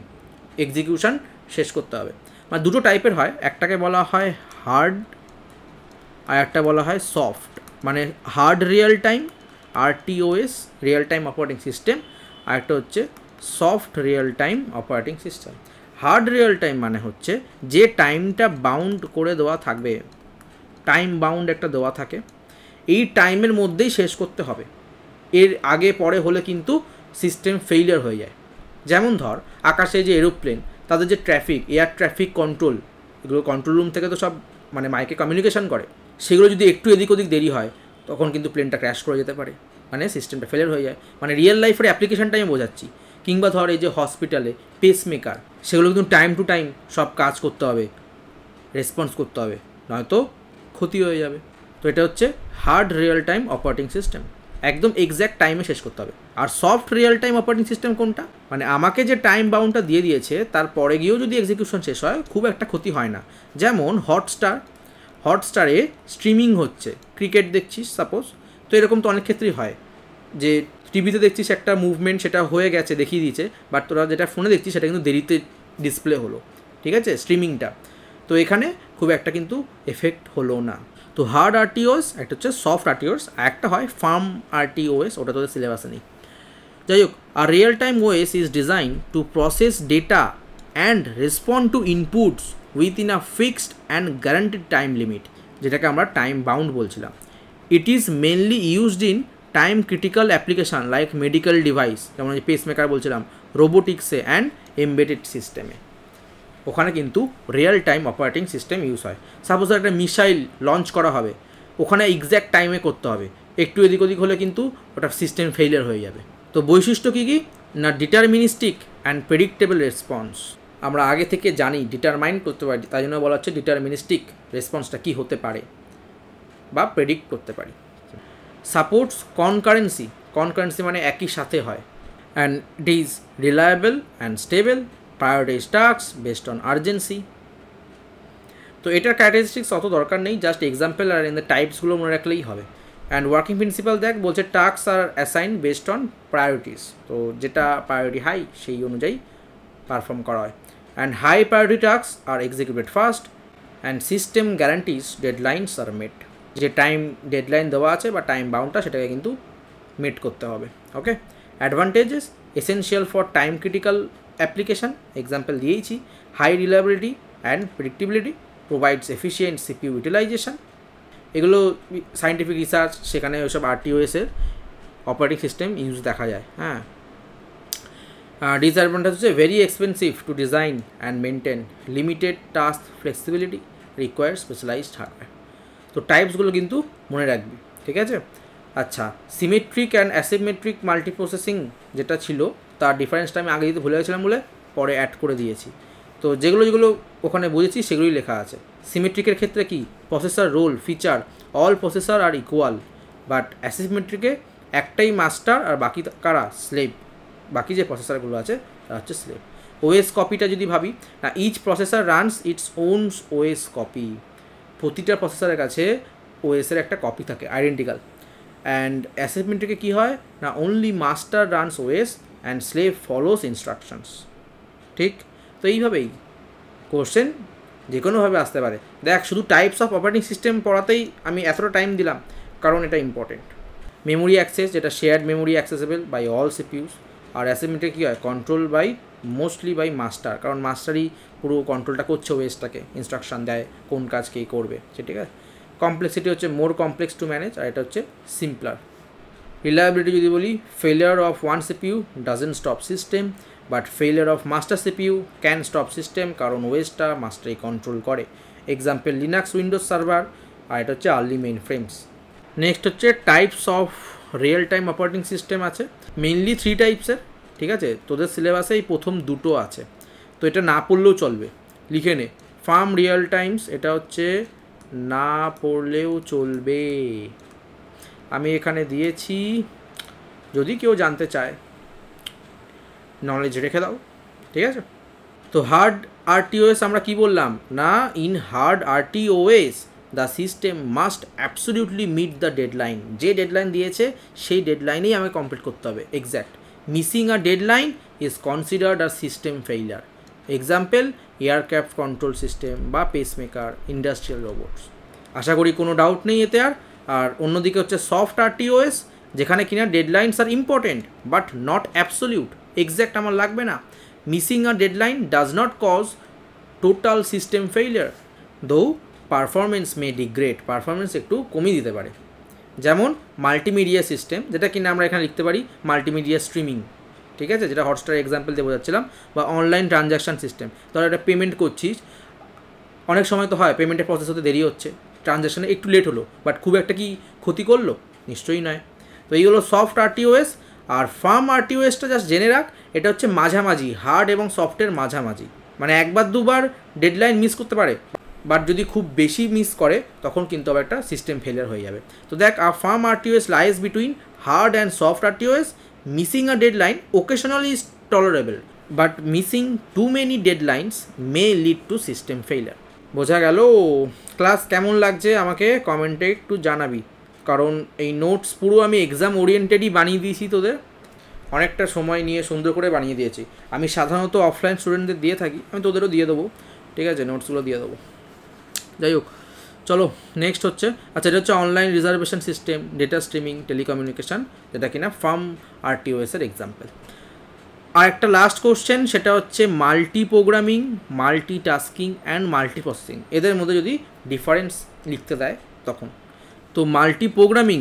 Speaker 1: এক্সিকিউশন শেষ করতে হবে। মানে দুটো টাইপের হয়, একটাকে বলা হয় হার্ড আর একটা বলা হয় সফট। মানে hard real time RTOS real time operating system, আর একটা হচ্ছে soft real time operating system. Hard real time মানে হচ্ছে যে টাইমটা বাউন্ড করে দেওয়া থাকবে, টাইম বাউন্ড একটা দেওয়া থাকে, এই টাইমের মধ্যেই শেষ করতে হবে, এর আগে পরে হলে কিন্তু সিস্টেম ফেইলিয়ার হয়ে যায়। যেমন ধর আকাশে যে এরোপ্লেন, তাদের যে ট্রাফিক, এয়ার ট্রাফিক কন্ট্রোল, এগুলো কন্ট্রোল রুম থেকে তো সব মানে মাইকে কমিউনিকেশন করে, সেগুলো যদি একটু এদিক ওদিক দেরি হয় তখন কিন্তু প্লেনটা ক্র্যাশ করে যেতে পারে, মানে সিস্টেমটা ফেলিয়ার হয়ে যায়। মানে রিয়েল লাইফের অ্যাপ্লিকেশনটা আমি বোঝাচ্ছি। কিংবা ধর এই যে হসপিটালে পেসমেকার, সেগুলো কিন্তু টাইম টু টাইম সব কাজ করতে হবে, রেসপন্স করতে হবে, নয়তো ক্ষতি হয়ে যাবে। তো এটা হচ্ছে hard real time operating system, একদম এক্স্যাক্ট টাইমে শেষ করতে হবে। আর soft real time operating system কোনটা, মানে আমাকে যে টাইম বাউন্ডটা দিয়ে দিয়েছে তারপরে গিয়েও যদি এক্সিকিউশন শেষ হয় খুব একটা ক্ষতি হয় না। যেমন হটস্টারে স্ট্রিমিং হচ্ছে, ক্রিকেট দেখছিস সাপোজ, তো এরকম তো অনেক ক্ষেত্রেই হয় যে টিভিতে দেখছিস একটা মুভমেন্ট, সেটা হয়ে গেছে দেখিয়ে দিয়েছে, বাট তোরা যেটা ফোনে দেখছিস সেটা কিন্তু দেরিতে ডিসপ্লে হলো, ঠিক আছে, স্ট্রিমিংটা, তো এখানে খুব একটা কিন্তু এফেক্ট হলো না। তো হার্ড RTOS, একটা হচ্ছে সফট RTOS, আর একটা হয় ফার্ম RTOS, ওটা তোদের সিলেবাসে নেই। যাই হোক, আর real time OS is design to process data and respond to inputs within a fixed and guaranteed time limit, যেটাকে আমরা টাইম বাউন্ড বলছিলাম। It is mainly used in time critical application like medical device, যেমন pacemaker বলছিলাম, রোবোটিক্সে and embedded সিস্টেমে, ওখানে কিন্তু real time operating system use হয়। সাপোজ একটা মিসাইল লঞ্চ করা হবে, ওখানে এক্স্যাক্ট টাইমে করতে হবে, একটু এদিক ওদিক হলে কিন্তু ওটা সিস্টেম ফেইলিয়ার হয়ে যাবে। তো বৈশিষ্ট্য কী কী না, ডিটারমিনিস্টিক অ্যান্ড প্রেডিক্টেবল রেসপন্স, আমরা আগে থেকে জানি, ডিটারমাইন করতে পারি, তাই জন্য বলা হচ্ছে ডিটারমিনিস্টিক রেসপন্সটা কী হতে পারে বা প্রেডিক্ট করতে পারি। সাপোর্টস কনকারেন্সি মানে একই সাথে হয়। And it is reliable and stable, prioritize task based on urgency. তো এটার ক্যারেক্টারিস্টিক্স অত দরকার নেই, জাস্ট এক্সাম্পল আর ইন দ্য টাইপসগুলো মনে রাখলেই হবে। অ্যান্ড ওয়ার্কিং প্রিন্সিপাল দেখ বলছে task are assign based on priorities, তো যেটা প্রায়োরিটি হাই সেই অনুযায়ী পারফর্ম করা হয়। And high priority task are executed first, and system guarantees deadlines are met, যে টাইম ডেডলাইন দেওয়া আছে বা টাইম বাউন্ডটা সেটাকে কিন্তু মেট করতে হবে। Okay, advantages, essential for time critical application, example দিয়েইছি, high reliability and predictability, provides efficient CPU utilization. এগুলো সায়েন্টিফিক রিসার্চ, সেখানে ওইসব আরটিওএসের অপারেটিং সিস্টেম ইউজ দেখা যায়। হ্যাঁ, ডিসঅ্যাডভান্টেজ হচ্ছে very expensive to design and maintain, limited task flexibility, require specialized hardware. তো টাইপসগুলো কিন্তু মনে রাখবি, ঠিক আছে। আচ্ছা, সিমেট্রিক অ্যান্ড অ্যাসিমেট্রিক মাল্টিপ্রসেসিং যেটা ছিল তার ডিফারেন্সটা আমি আগে দিতে ভুলে গেছিলাম বলে পরে অ্যাড করে দিয়েছি। তো যেগুলো যেগুলো ওখানে বুঝেছি সেগুলোই লেখা আছে। সিমেট্রিকের ক্ষেত্রে কি, processor role feature all processor are equal, but অ্যাসিমেট্রিকে একটাই মাস্টার আর বাকি কারা স্লেভ, বাকি যে প্রসেসরগুলো আছে তারা হচ্ছে স্লেভ। ওএস কপিটা যদি ভাবি না, each processor runs its own OS copy, প্রতিটা প্রসেসরের কাছে ওএসের একটা কপি থাকে আইডেন্টিক্যাল। অ্যান্ড অ্যাসিমেট্রিকে কী হয় না, only master runs OS and slave follows instructions. ঠিক, তো এইভাবেই কোশ্চেন যে কোনোভাবে আসতে পারে। দেখ, শুধু টাইপস অফ অপারেটিং সিস্টেম পড়াতেই আমি এতটা টাইম দিলাম কারণ এটা ইম্পর্টেন্ট। মেমোরি অ্যাক্সেস, যেটা shared memory accessible by all CPUs. আর অ্যাসিমেট্রিক কী হয়, control by mostly by master, কারণ মাস্টারই পুরো কন্ট্রোলটা করছে ওএসটাকে, ইনস্ট্রাকশন দেয় কোন কাজ কে করবে, ঠিক আছে। কমপ্লেক্সিটি হচ্ছে মোর কমপ্লেক্স টু ম্যানেজ, আর এটা হচ্ছে সিম্পলার। রিলায়েবিলিটি যদি বলি, failure of one CPU doesn't stop system, but failure of master CPU can stop system, কারণ ওএসটা মাস্টারই কন্ট্রোল করে। এক্সাম্পল লিনাক্স, উইন্ডোজ সার্ভার, আর এটা হচ্ছে আর্লি মেইন ফ্রেমস। নেক্সট হচ্ছে types of real time operating system আছে, mainly 3 টাইপসের, ঠিক আছে। তোদের সিলেবাসে এই প্রথম দুটো আছে, তো এটা না পড়লেও চলবে, লিখে নে। ফার্ম রিয়েল টাইমস, এটা হচ্ছে না পড়লেও চলবে, আমি এখানে দিয়েছি, যদি কেউ জানতে চায় নলেজ রেখে দাও, ঠিক আছে। তো হার্ড আরটিওএস আমরা কি বললাম না, in hard RTOS the system must absolutely meet the deadline, যে ডেডলাইন দিয়েছে সেই ডেডলাইনেই আমাকে কমপ্লিট করতে হবে, exact. Missing a deadline is considered a system failure. Example aircraft control system বা পেসমেকার, ইন্ডাস্ট্রিয়াল রোবটস। আশা করি কোনো ডাউট নেই এতে আর অন্যদিকে হচ্ছে সফট আরটিওএস, যেখানে কিনা deadlines are important but not absolute, exact আমার লাগবে না। Missing a deadline does not cause total system failure, though performance may degrade, performance একটু কমিয়ে দিতে পারে। যেমন মাল্টিমিডিয়া সিস্টেম, যেটা কিনা আমরা এখানে লিখতে পারি মাল্টিমিডিয়া স্ট্রিমিং, ঠিক আছে, যেটা হটস্টার এক্সাম্পল দিয়ে বোঝাচ্ছিলাম, বা অনলাইন ট্রানজ্যাকশান সিস্টেম। ধর একটা পেমেন্ট করছিস, অনেক সময় তো হয় পেমেন্টের প্রসেস হতে দেরি হচ্ছে, ট্রানজ্যাকশানে একটু লেট হলো, বাট খুব একটা কি ক্ষতি করলো, নিশ্চয়ই নয়। তো এইগুলো সফট আরটিওএস। আর ফার্ম আরটিওএসটা জাস্ট জেনে রাখ, এটা হচ্ছে মাঝামাঝি, হার্ড এবং সফটের মাঝামাঝি, মানে একবার দুবার ডেডলাইন মিস করতে পারে, বাট যদি খুব বেশি মিস করে তখন কিন্তু আবার একটা সিস্টেম ফেলিয়ার হয়ে যাবে। তো দেখ, a firm RTOS lies between hard and soft RTOS. Missing a deadline occasionally is tolerable, but missing too many deadlines may lead to system failure. বোঝা গেল? ক্লাস কেমন লাগছে আমাকে কমেন্টে একটু জানাবি, কারণ এই নোটস পুরো আমি এক্সাম ওরিয়েন্টেডই বানিয়ে দিয়েছি, তোদের অনেকটা সময় নিয়ে সুন্দর করে বানিয়ে দিয়েছি। আমি সাধারণত অফলাইন স্টুডেন্টদের দিয়ে থাকি, আমি তোদেরও দিয়ে দেবো, ঠিক আছে, নোটসগুলো দিয়ে দেবো। যাই হোক, চলো নেক্সট হচ্ছে, আচ্ছা এটা হচ্ছে online reservation system, data streaming, telecommunication, যেটা কিনা ফার্ম আরটিওএসের এক্সাম্পল। আর একটা লাস্ট কোশ্চেন, সেটা হচ্ছে multi programming, multi tasking and multi processing, এদের মধ্যে যদি ডিফারেন্স লিখতে দেয় তখন। তো মাল্টি প্রোগ্রামিং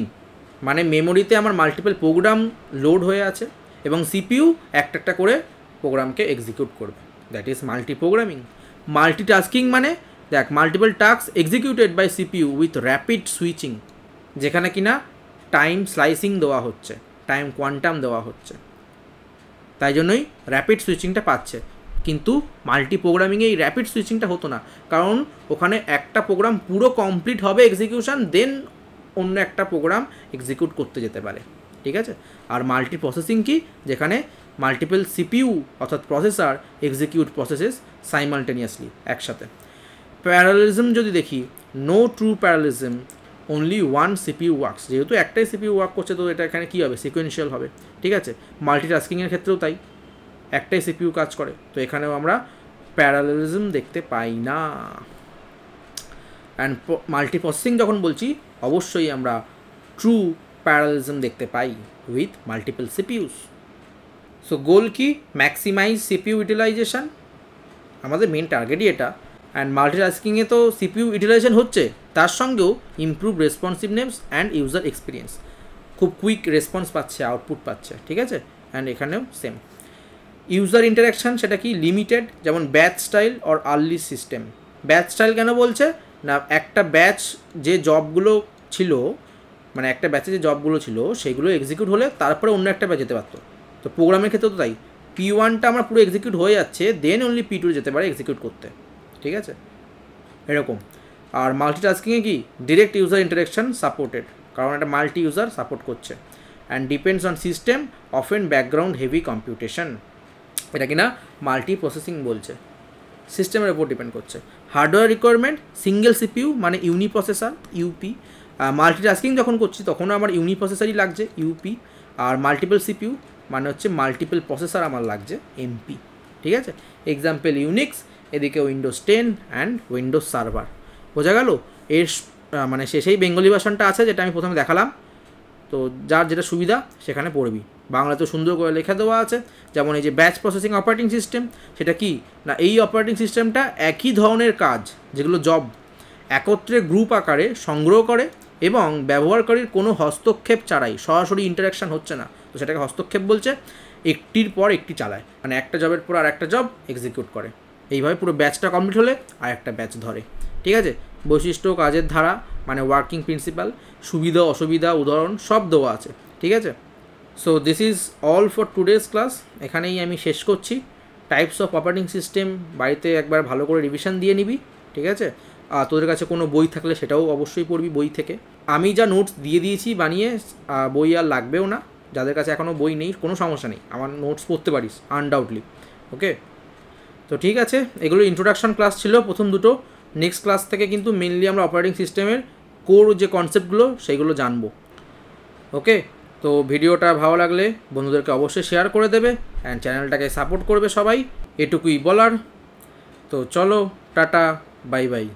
Speaker 1: মানে মেমোরিতে আমার মাল্টিপল প্রোগ্রাম লোড হয়ে আছে এবং সিপিইউ একটা একটা করে প্রোগ্রামকে এক্সিকিউট করবে, that is multiprogramming. Multitasking মানে দেখ, multiple task executed by CPU with rapid switching, যেখানে কিনা টাইম স্লাইসিং দেওয়া হচ্ছে, টাইম কোয়ান্টাম দেওয়া হচ্ছে, তাই জন্যই র্যাপিড সুইচিংটা পাচ্ছে। কিন্তু মাল্টি প্রোগ্রামিংয়ে এই র্যাপিড সুইচিংটা হতো না, কারণ ওখানে একটা প্রোগ্রাম পুরো কমপ্লিট হবে এক্সিকিউশন, দেন অন্য একটা প্রোগ্রাম এক্সিকিউট করতে যেতে পারে, ঠিক আছে। আর মাল্টি প্রসেসিং কি, যেখানে মাল্টিপল সিপিইউ অর্থাৎ প্রসেসর এক্সিকিউট প্রসেসেস সাইমালটেনিয়াসলি একসাথে। প্যারালেলিজম যদি দেখি, no true parallelism, only one CPU works, যেহেতু একটাই সিপিইউ ওয়ার্ক করছে তো এটা এখানে কী হবে, সিকোয়েন্সিয়াল হবে, ঠিক আছে। মাল্টিটাস্কিংয়ের ক্ষেত্রেও তাই, একটাই সিপিইউ কাজ করে, তো এখানেও আমরা প্যারালেলিজম দেখতে পাই না। অ্যান্ড মাল্টি প্রসেসিং যখন বলছি, অবশ্যই আমরা ট্রু প্যারালেলিজম দেখতে পাই উইথ মাল্টিপল সিপিইউস। সো গোল কি, ম্যাক্সিমাইজ সিপিইউ ইউটিলাইজেশন, আমাদের মেন টার্গেটই এটা। অ্যান্ড মাল্টিটাস্কিংয়ে তো সিপিইউ ইউটিলাইজেশন হচ্ছে, তার সঙ্গেও improve responsiveness and user experience, খুব কুইক রেসপন্স পাচ্ছে, আউটপুট পাচ্ছে, ঠিক আছে। অ্যান্ড এখানেও সেম। ইউজার ইন্টারাকশান সেটা কি লিমিটেড, যেমন batch style or early system. Batch style কেন বলছে না, একটা ব্যাচ যে জবগুলো ছিল, মানে একটা ব্যাচে যে জবগুলো ছিল সেগুলো এক্সিকিউট হলে তারপরে অন্য একটা ব্যাচ যেতে পারতো। তো প্রোগ্রামের ক্ষেত্রে তো তাই, P1টা আমার পুরো এক্সিকিউট হয়ে যাচ্ছে, দেন অনলি P2 যেতে পারে এক্সিকিউট করতে, ঠিক আছে, এরকম। আর মাল্টিটাস্কিংয়ে কি ডিরেক্ট ইউজার ইন্টারাকশান সাপোর্টেড, কারণ একটা মাল্টি ইউজার সাপোর্ট করছে। And depends on system often background heavy computation, এটা কিনা মাল্টি প্রসেসিং বলছে, সিস্টেমের উপর ডিপেন্ড করছে। হার্ডওয়্যার রিকোয়ারমেন্ট সিঙ্গেল সিপিইউ মানে ইউনিপ্রসেসর ইউপি, মাল্টিটাস্কিং যখন করছি তখনও আমার ইউনিপ্রসেসরই লাগছে ইউপি, আর মাল্টিপল সিপিইউ মানে হচ্ছে মাল্টিপল প্রসেসর আমার লাগছে এমপি, ঠিক আছে। এক্সাম্পল ইউনিক্স, এদিকে উইন্ডোজ 10 অ্যান্ড উইন্ডোজ সার্ভার, বোঝা গেল। এর মানে শেষেই বেঙ্গলি ভার্সনটা আছে যেটা আমি প্রথমে দেখালাম, তো যার যেটা সুবিধা সেখানে পড়বি। বাংলাতেও সুন্দর করে লেখা দেওয়া আছে, যেমন এই যে ব্যাচ প্রসেসিং অপারেটিং সিস্টেম, সেটা কি না এই অপারেটিং সিস্টেমটা একই ধরনের কাজ যেগুলো জব একত্রে গ্রুপ আকারে সংগ্রহ করে এবং ব্যবহারকারীর কোনো হস্তক্ষেপ ছাড়াই, সরাসরি ইন্টারাকশান হচ্ছে না, তো সেটাকে হস্তক্ষেপ বলছে, একটির পর একটি চালায়, মানে একটা জবের পর আর একটা জব এক্সিকিউট করে, এইভাবে পুরো ব্যাচটা কমপ্লিট হলে আর একটা ব্যাচ ধরে, ঠিক আছে। বৈশিষ্ট্য, কাজের ধারা মানে ওয়ার্কিং প্রিন্সিপাল, সুবিধা অসুবিধা উদাহরণ সব দেওয়া আছে, ঠিক আছে। So this is all for today's class, এখানেই আমি শেষ করছি। টাইপস অফ অপারেটিং সিস্টেম বাড়িতে একবার ভালো করে রিভিশন দিয়ে নিবি, ঠিক আছে। আর তোদের কাছে কোনো বই থাকলে সেটাও অবশ্যই পড়বি বই থেকে। আমি যা নোটস দিয়ে দিয়েছি বানিয়ে, বই আর লাগবেও না, যাদের কাছে এখনও বই নেই কোনো সমস্যা নেই, আমার নোটস পড়তে পারিস আনডাউটলি, ওকে। তো ঠিক আছে, এগুলো ইন্ট্রোডাকশন ক্লাস ছিল প্রথম দুটো। নেক্সট ক্লাস থেকে কিন্তু মেনলি আমরা অপারেটিং সিস্টেমের কোর যে কনসেপ্টগুলো সেইগুলো জানবো, ওকে। তো ভিডিওটা ভালো লাগলে বন্ধুদেরকে অবশ্যই শেয়ার করে দেবে অ্যান্ড চ্যানেলটাকে সাপোর্ট করবে সবাই, এটুকুই বলার। তো চলো, টাটা, বাই বাই।